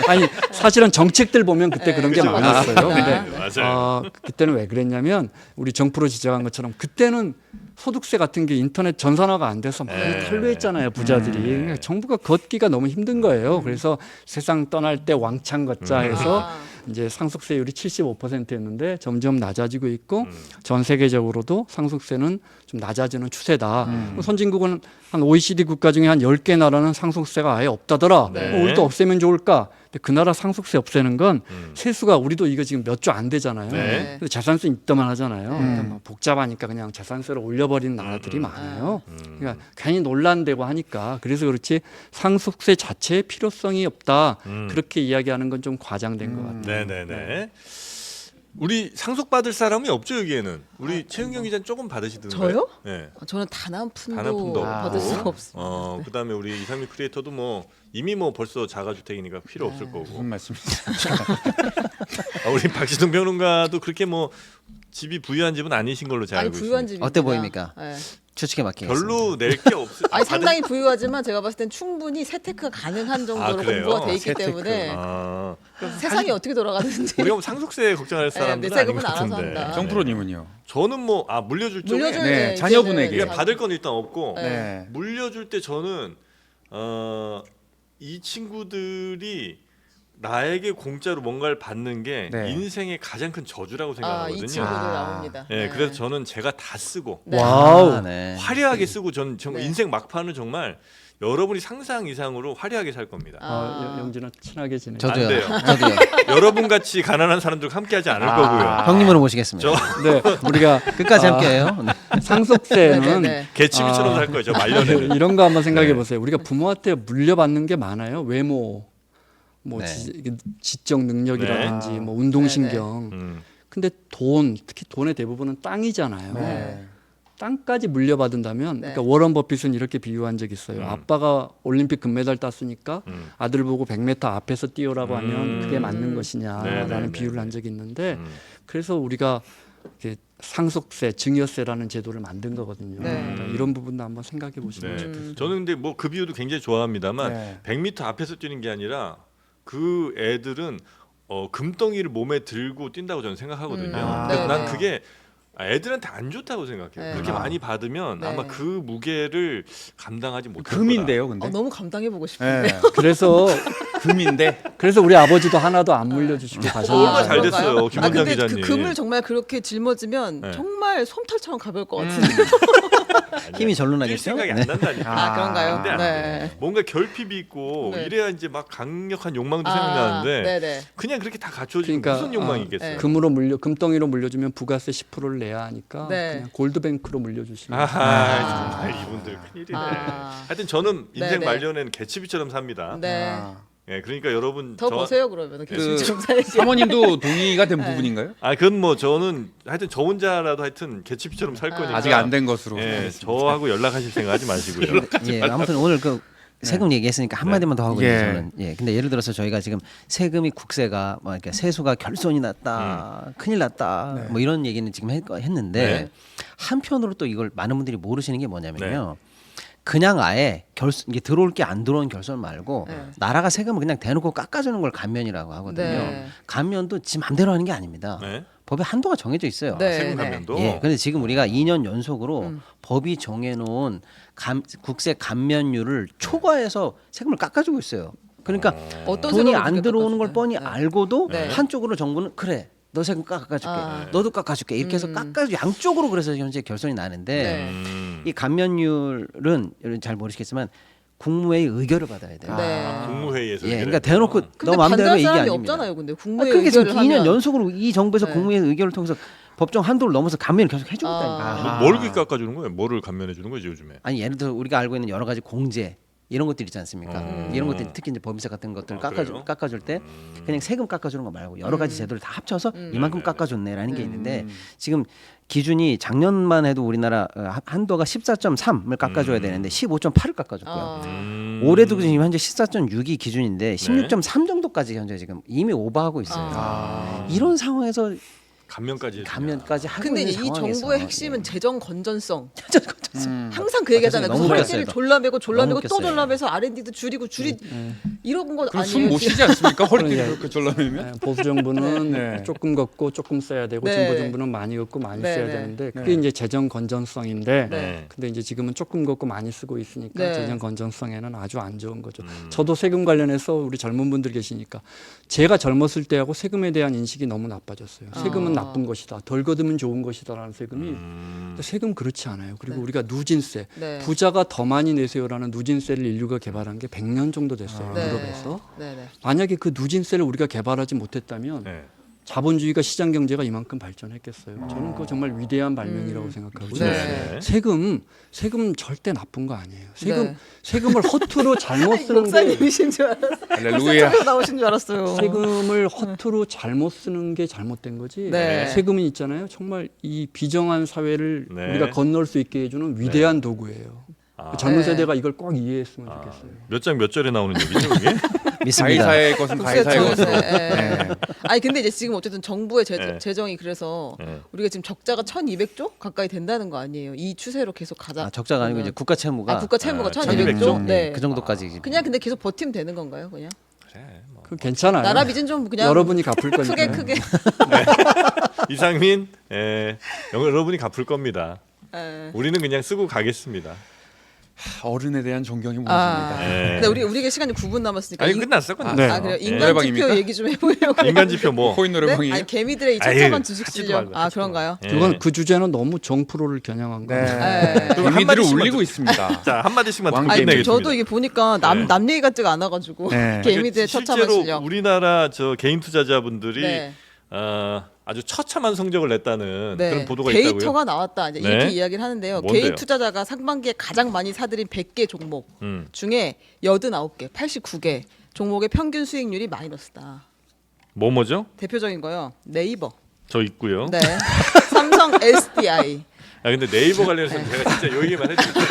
아니 사실은 정책들 보면 그때 그런 게 그렇죠. 많았어요. 근데 네, 맞아요. 그때는 왜 그랬냐면 우리 정프로 지적한 것처럼 그때는 소득세 같은 게 인터넷 전산화가 안 돼서 많이 네. 탄로했잖아요 부자들이. 그러니까 정부가 걷기가 너무 힘든 거예요. 그래서 세상 떠날 때 왕창 걷자 해서 이제 상속세율이 75%였는데 점점 낮아지고 있고 전 세계적으로도 상속세는 좀 낮아지는 추세다. 선진국은 한 OECD 국가 중에 한 10개 나라는 상속세가 아예 없다더라. 네. 우리도 없애면 좋을까? 근데 그 나라 상속세 없애는 건 세수가 우리도 이거 지금 몇 조 안 되잖아요. 네. 근데 재산세 있다만 하잖아요. 그러니까 뭐 복잡하니까 그냥 재산세를 올려버리는 나라들이 많아요. 그러니까 괜히 논란되고 하니까 그래서 그렇지 상속세 자체의 필요성이 없다. 그렇게 이야기하는 건 좀 과장된 것 같아요. 네네네. 우리 상속받을 사람이 없죠 여기에는. 우리 최은경 기자는 조금 받으시던가요? 저요? 네. 저는 단 한 푼도, 단한 푼도 받을 없고. 수가 없어요. 그다음에 우리 이상민 크리에이터도 뭐 이미 뭐 벌써 자가주택이니까 필요 없을 거고. 무슨 말씀이세요? 우리 박지동 평론가도 그렇게 뭐 집이 부유한 집은 아니신 걸로 제가 아니 알고 부유한 있습니다. 집입니다. 어때 보입니까? 네. 추측에 맡기겠습니다. 별로 낼 게 없어요. 아니 상당히 부유하지만 제가 봤을 땐 충분히 세테크가 가능한 정도로 그래요? 공부가 돼 있기 세테크. 때문에 아, 세상이 어떻게 돌아가는지 우리가 뭐 상속세 걱정할 사람들은 아닌 세금은 것 알아서 같은데. 한다. 정프로님은요. 저는 뭐 물려줄 쪽에 물려줄 네, 때 자녀분에게. 이게 받을 건 일단 없고 네. 물려줄 때 저는 이 친구들이 나에게 공짜로 뭔가를 받는 게 네. 인생의 가장 큰 저주라고 이 생각하거든요. 친구들 아. 나옵니다. 예, 그래서 저는 제가 다 쓰고 네. 와우. 네. 화려하게 쓰고 전 정말 네. 인생 막판은 정말 여러분이 상상 이상으로 화려하게 살 겁니다. 영진아 친하게 지내. 안 저도요. 돼요. 저도요. 여러분 같이 가난한 사람들과 함께하지 않을 거고요. 형님으로 모시겠습니다. 네, 우리가 끝까지 함께해요. 네. 상속세는 네. 개치비처럼 살 거예요. 저 말년에는. 이런 거 한번 생각해 네. 보세요. 우리가 부모한테 물려받는 게 많아요. 외모, 뭐 네. 지적 능력이라든지 네. 뭐 운동신경. 음. 근데 돈, 특히 돈의 대부분은 땅이잖아요. 네. 땅까지 물려받은다면, 네. 그러니까 워런 버핏은 이렇게 비유한 적이 있어요. 아빠가 올림픽 금메달 땄으니까 아들 보고 100m 앞에서 뛰어라고 하면 그게 맞는 것이냐라는 네, 네, 비유를 네, 한 적이 있는데, 음. 그래서 우리가 이렇게 상속세, 증여세라는 제도를 만든 거거든요. 네. 그러니까 이런 부분도 한번 생각해 보시면 네. 좋겠어요. 저는 근데 뭐 그 비유도 굉장히 좋아합니다만 네. 100m 앞에서 뛰는 게 아니라 그 애들은 금덩이를 몸에 들고 뛴다고 저는 생각하거든요. 네, 그래서 난 네. 그게 애들한테 안 좋다고 생각해요. 네. 그렇게 많이 받으면 네. 아마 그 무게를 감당하지 못할 금인데요, 근데. 너무 감당해 보고 싶은데. 네. 그래서 금인데. 우리 아버지도 하나도 안 물려주시고 가셨는데 얼마나 잘 됐어요, 김원장 근데 기자님. 그 금을 정말 그렇게 짊어지면 네. 정말 솜털처럼 가벼울 것 같은데. 힘이 절로 뛸 나겠죠? 생각이 네. 안 난다니까. 아, 그런가요? 안 돼, 안 돼. 네. 뭔가 결핍이 있고 네. 이래야 이제 막 강력한 욕망도 생각나는데 네네. 그냥 그렇게 다 갖춰지면 그러니까, 무슨 욕망이겠어요. 네. 금덩이로 물려주면 부가세 10%를 내야 하니까 네. 그냥 골드뱅크로 물려주시면 아하, 정말 이분들 큰일이네. 아. 하여튼 저는 인생 네네. 말년에는 개치비처럼 삽니다. 네. 아. 예, 그러니까 여러분 더 보세요 그러면 그 좀 살지. 사모님도 동의가 된 부분인가요? 그건 뭐 저는 하여튼 저 혼자라도 하여튼 개치비처럼 살 거니까 아직 안 된 것으로. 예, 알겠습니다. 저하고 연락하실 생각하지 마시고요. 예, 아무튼 오늘 그 세금 얘기했으니까 한 마디만 더 하고 예. 이제 저는 근데 예를 들어서 저희가 지금 세금이 국세가 뭐 이렇게 세수가 결손이 났다, 큰일 났다, 뭐 이런 얘기는 지금 했는데 네. 한편으로 또 이걸 많은 분들이 모르시는 게 뭐냐면요. 그냥 아예 이게 들어올 게 안 들어온 결손 말고 네. 나라가 세금을 그냥 대놓고 깎아주는 걸 감면이라고 하거든요. 네. 감면도 지 맘대로 하는 게 아닙니다. 네. 법에 한도가 정해져 있어요. 네. 세금 감면도. 예, 근데 지금 우리가 2년 연속으로 법이 정해놓은 국세 감면율을 초과해서 세금을 깎아주고 있어요. 그러니까 어떤 돈이 세금을 안 그렇게 들어오는 걸 깎아주나요? 뻔히 네. 알고도 네. 한쪽으로 정부는 그래 너 세금 깎아줄게, 아. 너도 깎아줄게 이렇게 해서 깎아주 양쪽으로 그래서 현재 결손이 나는데 네. 이 감면율은 여러분 잘 모르시겠지만 국무회의 의결을 받아야 돼요. 네. 국무회의에서 예, 의결을 그러니까 했죠. 대놓고 근데 너 마음대로 반대할 이게 사람이 아닙니다. 없잖아요. 근데 아, 국무회의 그게 지금 의결을 2년 하면 연속으로 이 정부에서 네. 국무회의 의결을 통해서 법정 한도를 넘어서 감면을 계속 해주겠다니까. 아. 뭘 그렇게 깎아주는 거예요? 뭐를 감면해 주는 거지 요즘에? 아니 예를 들어 우리가 알고 있는 여러 가지 공제 이런 것들 있지 않습니까? 이런 것들 특히 이제 법인세 같은 것들 그래요? 깎아줄 때 그냥 세금 깎아주는 거 말고 여러 가지 제도를 다 합쳐서 이만큼 깎아줬네라는 게 있는데 지금 기준이 작년만 해도 우리나라 한도가 14.3을 깎아줘야 되는데 15.8을 깎아줬고요. 올해도 지금 현재 14.6이 기준인데 16.3 정도까지 현재 지금 이미 오버하고 있어요. 이런 상황에서 감면까지 해주냐. 감면까지 하고 근데 있는 이 상황에서 정부의 핵심은 재정 건전성. 음. 항상 그 얘기하잖아요. 너무 설계를 웃겼어요. 졸라매고 너무 또 웃겼어요. 졸라매서 R&D도 줄이고 이런 거 그럼 아니에요? 숨 못 쉬지 않습니까? 허리띠를 그러니까. 그렇게 졸라매면? 네, 보수 정부는 네. 조금 걷고 조금 써야 되고 네. 진보 정부는 많이 걷고 많이 네, 써야 네. 되는데 그게 이제 재정 건전성인데 네. 근데 이제 지금은 조금 걷고 많이 쓰고 있으니까 네. 재정 건전성에는 아주 안 좋은 거죠. 저도 세금 관련해서 우리 젊은 분들 계시니까 제가 젊었을 때하고 세금에 대한 인식이 너무 나빠졌어요. 세금은 나쁜 것이다. 덜 걷으면 좋은 것이다라는 세금이 근데 세금 그렇지 않아요. 그리고 우리가 누진세 네. 부자가 더 많이 내세요라는 누진세를 인류가 개발한 게 100년 정도 됐어요. 네. 유럽에서. 네네. 만약에 그 누진세를 우리가 개발하지 못했다면 네. 자본주의가 시장 경제가 이만큼 발전했겠어요. 저는 그거 정말 위대한 발명이라고 생각하고 네. 세금 절대 나쁜 거 아니에요. 네. 세금을 허투루 잘못 쓰는 게 목사님이신 줄 알았어요. 할렐루야. 목사님 나오신 줄 알았어요. 세금을 허투루 잘못 쓰는 게 잘못된 거지. 네. 세금은 있잖아요. 정말 이 비정한 사회를 네. 우리가 건널 수 있게 해주는 위대한 도구예요. 젊은 네. 세대가 이걸 꼭 이해했으면 좋겠어요. 몇 장 몇 절에 나오는 얘기죠, 이게? 믿습니다. 가이사의 것은 가이사의 국세청에서, 것으로. 예. 아니 근데 이제 지금 어쨌든 정부의 네. 재정이 그래서 네. 우리가 지금 적자가 1,200조 가까이 된다는 거 아니에요. 이 추세로 계속 가자. 적자가 아니고 이제 국가 채무가 국가 채무가 아, 1,200조. 1,200조? 네. 그 정도까지 지금. 그냥 근데 계속 버티면 되는 건가요, 그냥? 그래. 뭐. 그 괜찮아요. 나라 빚은 좀 그냥 여러분이 갚을 거니까. 크게 이상민, 여러분이 갚을 겁니다. 예. 우리는 그냥 쓰고 가겠습니다. 어른에 대한 존경이 무엇입니다. 예. 근데 우리가 시간이 9분 남았으니까 아니 끝났어, 끝났어. 네. 그래요. 예. 인간 노래방입니까? 지표 얘기 좀 해보려고. 인간 지표 뭐? 코인 네? 노래방이에요? 아니 개미들의 이 아유, 천차만 주식 하지도 실력. 말고, 아 하지도 그런가요? 예. 그건 그 주제는 너무 정프로를 겨냥한 거예요. 네. 예. 그럼 개미들을 한마디씩만 울리고 좀- 있습니다. 자, 한 마디씩만 듣고 왕- 끝내겠습니다. 저도 이게 보니까 남 네. 얘기 같지가 않아가지고 네. 개미들의 처참한 실제로 실력. 우리나라 저 개인 투자자분들이 네. 아주 처참한 성적을 냈다는 네. 그런 보도가 데이터가 있다고요. 나왔다. 이제 네. 이렇게 이야기를 하는데요. 뭔데요? 개인 투자자가 상반기에 가장 많이 사들인 100개 종목 음. 중에 89개, 89개 종목의 평균 수익률이 마이너스다. 뭐죠? 대표적인 거요. 네이버. 저 있고요. 네. 삼성 SDI. 아 근데 네이버 관련해서 제가 진짜 요 얘기만 해줄게요.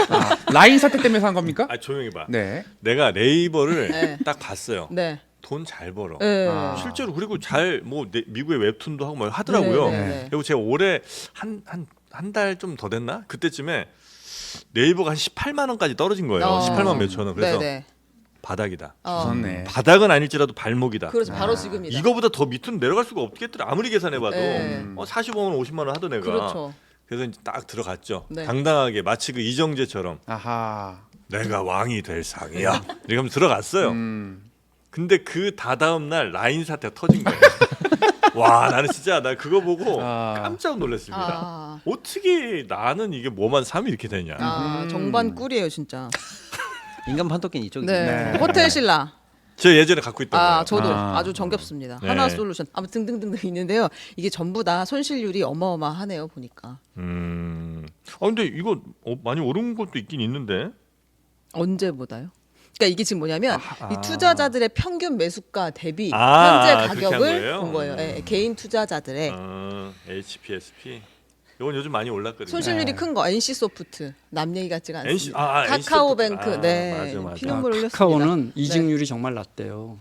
라인 사태 때문에 산 겁니까? 아 조용히 봐. 네. 내가 네이버를 네. 딱 봤어요. 네. 돈 잘 벌어. 네. 아. 실제로 그리고 잘 뭐 미국의 웹툰도 하고 뭐 하더라고요. 네, 네, 네. 그리고 제가 올해 한 달 좀 더 됐나? 그때쯤에 네이버가 한 18만 원까지 떨어진 거예요. 18만 몇천 원. 그래서 네네. 바닥이다. 좋네. 바닥은 아닐지라도 발목이다. 그렇죠. 바로 지금이다. 이거보다 더 밑으로 내려갈 수가 없겠더라. 아무리 계산해봐도 네. 45만 원, 50만 원 하던 애가. 그렇죠. 그래서 이제 딱 들어갔죠. 네. 당당하게 마치 그 이정재처럼 아하. 내가 왕이 될 상이야. 이렇게 하면 들어갔어요. 근데 그 다다음 날 라인 사태가 터진 거예요. 와 나는 진짜 나 그거 보고 아. 깜짝 놀랐습니다. 아, 어떻게 나는 이게 뭐만 사면 이렇게 되냐. 정반 꿀이에요 진짜. 인간 판독기는 이쪽이죠. 네. 호텔 신라. 제가 예전에 갖고 있던 거예요. 저도 아. 아주 정겹습니다. 네. 하나 솔루션. 아무튼 등등등 있는데요. 이게 전부 다 손실률이 어마어마하네요 보니까. 근데 이거 많이 오른 것도 있긴 있는데. 언제보다요? 그러니까 이게 지금 뭐냐면 이 투자자들의 평균 매수가 대비 아, 현재 그렇게 한 가격을 거예요? 본 거예요. 예, 개인 투자자들의 HPSP. 이건 요즘 많이 올랐거든요. 손실률이 큰 거. NC 소프트 남 얘기 같지가 않습니다. NC 카카오뱅크 소프트. 네 맞아. 피눈물 흘렸습니다. 카카오는 이직률이 정말 낮대요.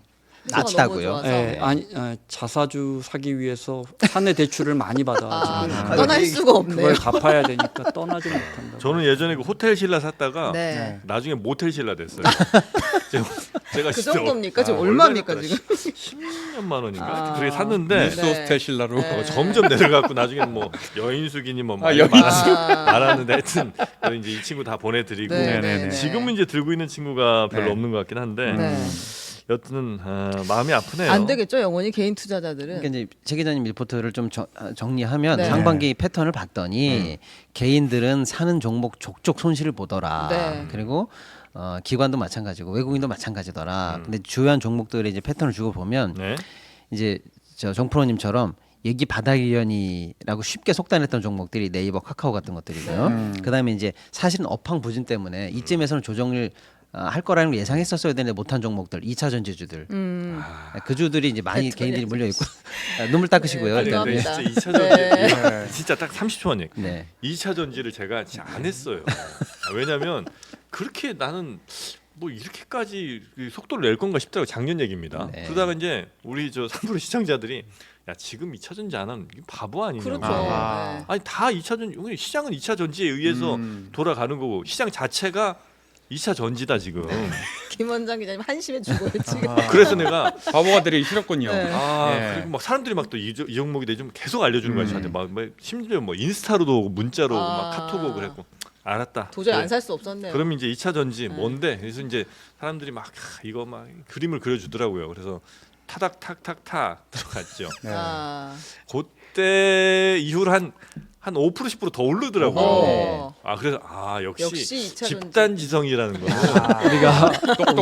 회사가 낮다고요? 너무 좋아서. 예, 아니 자사주 사기 위해서 사내 대출을 많이 받아가지고 떠날 수가 없네요. 그걸 갚아야 되니까 떠나지 못한다. 저는 예전에 그 호텔 신라 샀다가 네. 나중에 모텔 신라 됐어요. 제가 그 진짜 정도입니까? 지금 얼마 얼마입니까 줬더라? 지금? 16년만 원인가? 아. 그렇게 샀는데 뉴스 호스텔 신라로. 점점 내려가고 나중에는 뭐 여인숙이니 뭐 많이 여인숙. 말았는데 하여튼 그래서 이제 이 친구 다 보내드리고 네, 네네네. 지금은 이제 들고 있는 친구가 별로 네. 없는 것 같긴 한데 네. 여튼 마음이 아프네요. 안 되겠죠 영원히 개인 투자자들은. 그러니까 이제 최 기자님 리포트를 좀 정리하면 네. 상반기 패턴을 봤더니 개인들은 사는 종목 족족 손실을 보더라. 네. 그리고 기관도 마찬가지고 외국인도 마찬가지더라. 근데 주요한 종목들의 이제 패턴을 주고 보면 네. 이제 저 정프로님처럼 얘기 바닥이려니라고 쉽게 속단했던 종목들이 네이버, 카카오 같은 것들이고요. 그다음에 이제 사실은 업황 부진 때문에 이쯤에서는 조정을 할 거라는 걸 예상했었어야 되는데 못한 종목들, 2차 전지주들, 그 주들이 이제 많이 개인들이 몰려 있고 눈물 닦으시고요. 아니 일단. 근데 죄송합니다. 진짜 2차 전지 네. 진짜 딱 30초만 얘기. 네. 2차 전지를 제가 진짜 안 했어요. 왜냐면 그렇게 나는 뭐 이렇게까지 속도를 낼 건가 싶더라고. 작년 얘기입니다. 네. 그러다가 이제 우리 저 3프로 시청자들이 야 지금 2차 전지 안 하면 이게 바보 아니냐고. 그렇죠. 아. 네. 아니 다 2차 전지 시장은 2차 전지에 의해서 돌아가는 거고 시장 자체가 2차 전지다 지금. 김 원장 기자님 한심해 죽어요 지금. 그래서 내가 바보가 되기 싫었군요. 네. 그리고 막 사람들이 막 또 이 종목에 대해 좀 계속 알려주는 거야 저한테 막 심지어 뭐 인스타로도 오고 문자로 오고 막 카톡 오고 그랬고 알았다. 도저히 그래. 안 살 수 없었네요. 그럼 이제 2차 전지 뭔데? 그래서 이제 사람들이 막 이거 막 그림을 그려주더라고요. 그래서 타닥탁탁타 들어갔죠. 네. 아, 그때 이후로 한 한 5% 10%더 오르더라고요. 어. 아 그래서 역시 역시 2차 집단 지성이라는 거는 우리가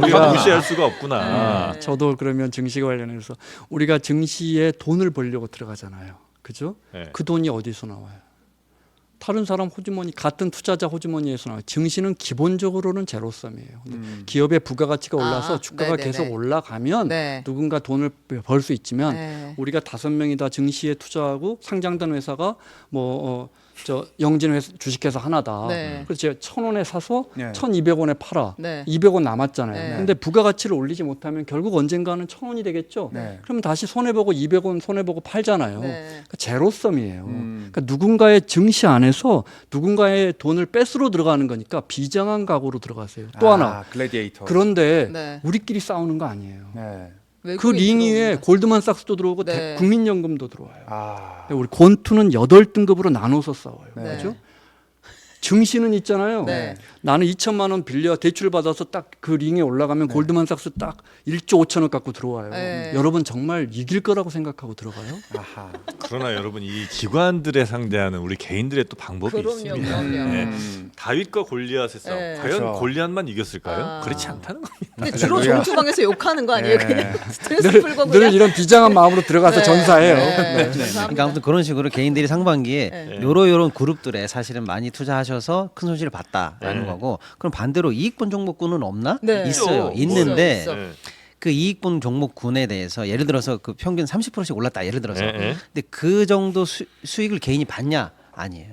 우리가 무시할 수가 없구나. 네. 저도 그러면 증시 관련해서 우리가 증시에 돈을 벌려고 들어가잖아요. 그죠? 네. 그 돈이 어디서 나와요? 다른 사람 호주머니 같은 투자자 호주머니에서 나와요. 증시는 기본적으로는 제로섬이에요. 근데 기업의 부가가치가 올라서 주가가 네네네. 계속 올라가면 네. 누군가 돈을 벌 수 있지만 네. 우리가 5명이 다 증시에 투자하고 상장된 회사가 영진 회사, 주식회사 하나다. 네. 그래서 제가 1,000원에 사서 네. 1,200원에 팔아. 네. 200원 남았잖아요. 네. 근데 부가가치를 올리지 못하면 결국 언젠가는 1,000원이 되겠죠. 네. 그러면 다시 손해보고 200원 손해보고 팔잖아요. 네. 그러니까 제로섬이에요. 그러니까 누군가의 증시 안에서 누군가의 돈을 뺏으러 들어가는 거니까 비장한 각오로 들어가세요. 또 하나. 글래디에이터. 그런데 네. 우리끼리 싸우는 거 아니에요. 네. 그 링 위에 들어옵니다. 골드만삭스도 들어오고 네. 국민연금도 들어와요. 아. 우리 권투는 8등급으로 나눠서 싸워요. 네. 그죠? 증시는 있잖아요. 네. 나는 2천만 원 빌려 대출 받아서 딱 그 링에 올라가면 골드만삭스 딱 1조 5천억 갖고 들어와요. 네. 여러분 정말 이길 거라고 생각하고 들어가요? 아하. 그러나 여러분 이 기관들에 상대하는 우리 개인들의 또 방법이 그럼요, 있습니다. 그럼요. 네. 다윗과 골리앗의 싸움. 네. 과연 그렇죠. 골리앗만 이겼을까요? 아. 그렇지 않다는 겁니다. 근데 주로 할렐루야. 정투방에서 욕하는 거 아니에요? 네. 그냥 스트레스 풀고 늘 그냥. 이런 비장한 마음으로 들어가서 네. 전사해요. 네. 그러니까 아무튼 그런 식으로 개인들이 상반기에 네. 요런 그룹들에 사실은 많이 투자하셔서 큰 손실을 봤다라는 네. 거고 그럼 반대로 이익본 종목군은 없나? 네. 있어요. 있죠. 있는데 있어. 네. 그 이익본 종목군에 대해서 예를 들어서 그 평균 30%씩 올랐다 예를 들어서 네. 근데 그 정도 수익을 개인이 받냐? 아니에요.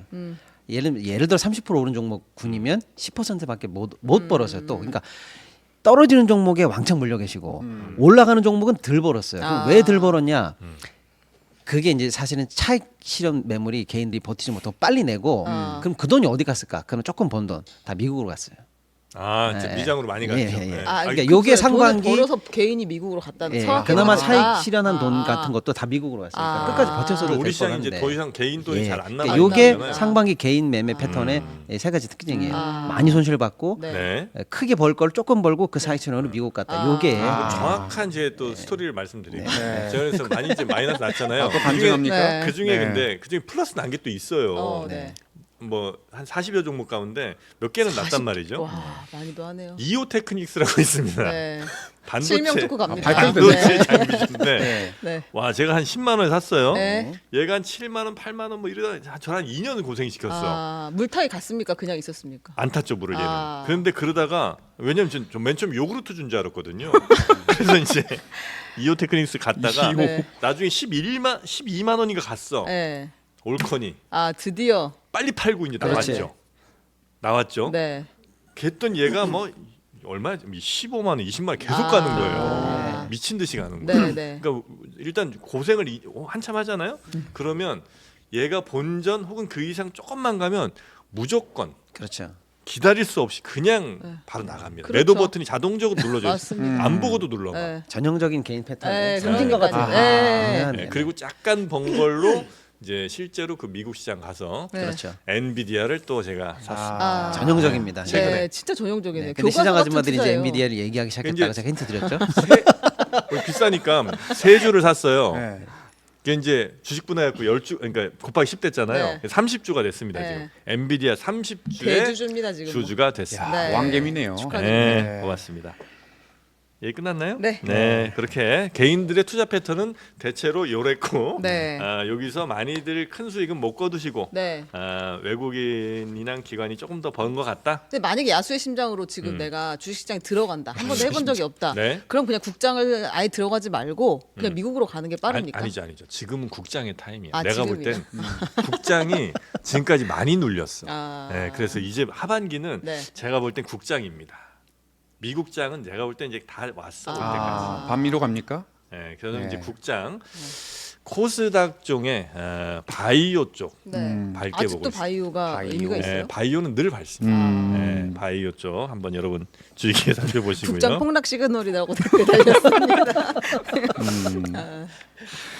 예를 들어 30% 오른 종목군이면 10%밖에 못 벌었어요. 또 그러니까 떨어지는 종목에 왕창 물려 계시고 올라가는 종목은 덜 벌었어요. 그럼 왜 덜 벌었냐? 그게 이제 사실은 차익 실현 매물이 개인들이 버티지 못하고 빨리 내고 그럼 그 돈이 어디 갔을까? 그러면 조금 번 돈 다 미국으로 갔어요. 진짜 미장으로 많이 갔죠. 예, 예, 예. 네. 그러니까 그 요게 돈을 상반기 벌어서 개인이 미국으로 갔다는 예, 정확히 그나마 그렇구나. 차익 실현한 돈 같은 것도 다 미국으로 갔어요. 그러니까 아. 끝까지 버텨서도 우리 될 시장 뻔한데. 이제 더 이상 개인 돈이 잘 안 그러니까 나가요. 요게 나오잖아요. 상반기 개인 매매 패턴의 세 가지 특징이에요. 많이 손실 받고 네. 네. 크게 벌 걸 조금 벌고 그 사익 실현으로 미국 갔다. 요게 정확한 제 또 스토리를 말씀드릴게요. 네. 제가 그래서 많이 이제 마이너스 났잖아요. 또 반증합니까? 네. 그 중에 네. 근데 그 중에 플러스 난 게 또 있어요. 네. 뭐 한 40여 종목 가운데 몇 개는 났단 말이죠. 와, 많이도 하네요. 이오 테크닉스라고 있습니다. 네. 반도체 실명 듣고 갑니다. 반도체 네. 장비인데 네. 네. 와 제가 한 10만 원에 샀어요. 네. 얘가 한 7만 원, 8만 원 뭐 이러다 저한 2년을 고생 시켰어. 물타기 갔습니까? 그냥 있었습니까? 안 탔죠 물을 얘는. 아. 그런데 그러다가 왜냐면 맨 처음 요구르트 준 줄 알았거든요. 그래서 이제 이오 테크닉스 갔다가 네. 나중에 12만 원인가 갔어. 네. 올커니 드디어. 빨리 팔고 이제 그렇지. 나왔죠. 나왔죠. 네. 그랬더니 얘가 뭐 얼마 15만 원, 20만 원 계속 가는 거예요. 미친 듯이 가는 거예요. 네, 네. 그러니까 일단 고생을 한참 하잖아요. 그러면 얘가 본전 혹은 그 이상 조금만 가면 무조건 그렇죠. 기다릴 수 없이 그냥 바로 나갑니다. 그렇죠. 매도 버튼이 자동적으로 눌러져 있어요. 맞습니다. 안 보고도 눌러. 네. 전형적인 개인 패턴. 네, 생긴 것 그러니까요. 같은. 네. 네, 그리고 약간 번 걸로 이제 실제로 그 미국 시장 가서 네. 그렇죠. 엔비디아를 또 제가 샀습니다. 전형적이니다. 네, 진짜 전형적이네요. 근데 시장 교과서 아줌마들이 같은 이제 투자예요. 엔비디아를 얘기하기 시작했다가 이제- 제가 힌트 드렸죠. 비싸니까 세 주를 샀어요. 네. 그게 이제 주식 분할했고 10주 그러니까 곱하기 10 됐잖아요. 네. 30주가 됐습니다, 네. 지금. 엔비디아 30주의 대주주입니다 지금. 주주가 됐습니다. 네. 왕개미네요. 네, 네. 고맙습니다. 얘기 끝났나요? 네. 그렇게 개인들의 투자 패턴은 대체로 요랬고 네. 여기서 많이들 큰 수익은 못 거두시고 네. 외국인이나 기관이 조금 더 버는 것 같다. 근데 만약에 야수의 심장으로 지금 내가 주식시장에 들어간다. 한 번도 해본 적이 없다. 네. 그럼 그냥 국장을 아예 들어가지 말고 그냥 미국으로 가는 게 빠릅니까? 아니죠. 지금은 국장의 타임이야. 아, 내가 볼 지금이요? 땐 국장이 지금까지 많이 눌렸어. 아. 네, 그래서 이제 하반기는 네. 제가 볼 땐 국장입니다. 미국장은 제가 볼 땐 이제 다 왔어 올 때까지. 반미로 갑니까? 네, 그래서 네. 이제 국장 코스닥 종의 바이오 쪽 네. 밝게 보고 아직도 있어요. 바이오가 바이오. 의미가 네, 있어요. 바이오는 늘 밝습니다. 네, 바이오 쪽 한번 여러분 주의 깊게 살펴보시고요. 국장 폭락 시그널이라고 댓글 달렸습니다.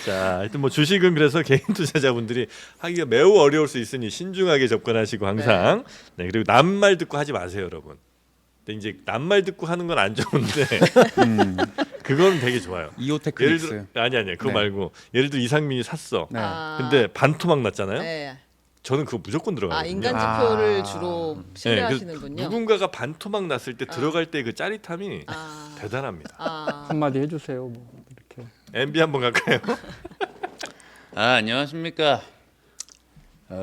자, 하여튼 뭐 주식은 그래서 개인 투자자분들이 하기가 매우 어려울 수 있으니 신중하게 접근하시고 항상 네, 그리고 남말 듣고 하지 마세요, 여러분. 근데 이제 남말 듣고 하는 건 안 좋은데 그건 되게 좋아요. 이오 예를 테크닉스. 들어 아니야 그거 네. 말고 예를 들어 이상민이 샀어. 네. 근데 반토막 났잖아요. 네. 저는 그거 무조건 들어가거든요. 인간 지표를 주로 네, 그래서 신뢰하시는군요. 누군가가 반토막 났을 때 들어갈 때 그 짜릿함이 아. 대단합니다. 한마디 해주세요. 뭐 이렇게. MB 한번 갈까요? 안녕하십니까.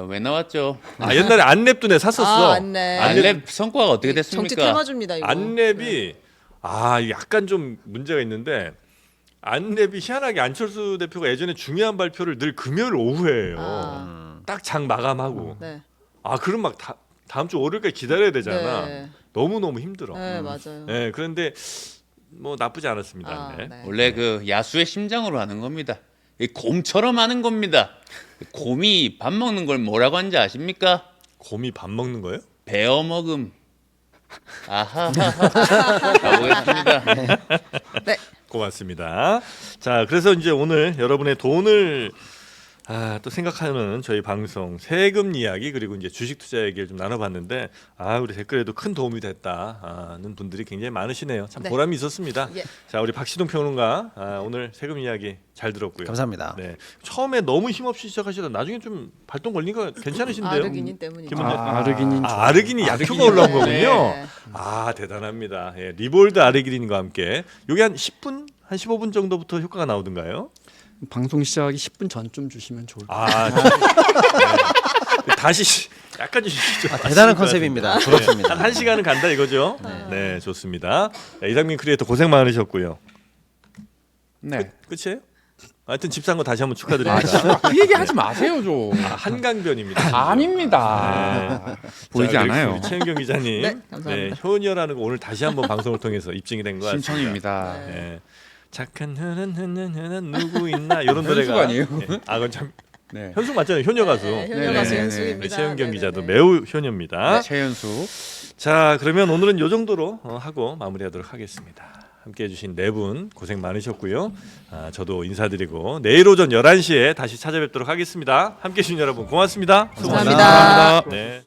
왜 나왔죠? 옛날에 안랩도 내 샀었어. 안랩. 안랩 성과가 어떻게 됐습니까? 정치 테마주입니다. 이거. 안랩이 약간 좀 문제가 있는데 안랩이 희한하게 안철수 대표가 예전에 중요한 발표를 늘 금요일 오후에 해요. 딱 장 마감하고. 네. 그럼 막 다음 주 월요일까지 기다려야 되잖아. 네. 너무 힘들어. 네, 맞아요. 네, 그런데 뭐 나쁘지 않았습니다. 안랩. 네. 원래 그 야수의 심장으로 하는 겁니다. 이 곰처럼 하는 겁니다. 곰이 밥 먹는 걸 뭐라고 하는지 아십니까? 곰이 밥 먹는 거예요? 베어 먹음. 아하. 가보겠습니다. 네. 고맙습니다. 자, 그래서 이제 오늘 여러분의 돈을 또 생각하는 저희 방송 세금 이야기 그리고 이제 주식 투자 얘기를 좀 나눠봤는데 우리 댓글에도 큰 도움이 됐다는 분들이 굉장히 많으시네요. 참 네. 보람이 있었습니다. 예. 자, 우리 박시동 평론가 오늘 세금 이야기 잘 들었고요. 감사합니다. 네, 처음에 너무 힘없이 시작하시다 나중에 좀 발동 걸리니까 괜찮으신데요. 아르기닌 때문이죠. 김은재. 아르기닌. 아르기닌 약효가 올라온 거군요. 네. 대단합니다. 예, 리볼드 아르기닌과 함께 요게 한 10분, 한 15분 정도부터 효과가 나오던가요? 방송 시작하기 10분 전쯤 주시면 좋을 것 네. 다시 약간 주시죠. 대단한 컨셉입니다. 부럽습니다. 한 1시간은 간다 이거죠. 네, 좋습니다. 이상민 크리에이터 고생 많으셨고요. 네. 끝이에요? 하여튼 집 산 거 다시 한번 축하드립니다. 그 얘기 하지 마세요 좀. 한강변입니다. 아닙니다. 보이지 자, 그리고 않아요. 우리 최은경 기자님, 네, 감사합니다. 효녀라는 거 오늘 다시 한번 방송을 통해서 입증이 된 것 같습니다. 심청입니다. 네. 착한 흐는 누구 있나 이런 현숙 노래가 아니에요? 네. 그건 참 네. 현숙 맞잖아요. 효녀 가수. 네, 효녀 네, 가수 네, 네. 우리 현숙입니다. 최은경 네, 기자도 네, 네. 매우 효녀입니다. 최연수. 자, 그러면 오늘은 요 정도로 하고 마무리하도록 하겠습니다. 함께해 주신 네 분 고생 많으셨고요. 저도 인사드리고 내일 오전 11시에 다시 찾아뵙도록 하겠습니다. 함께해 주신 여러분 고맙습니다. 감사합니다. 네.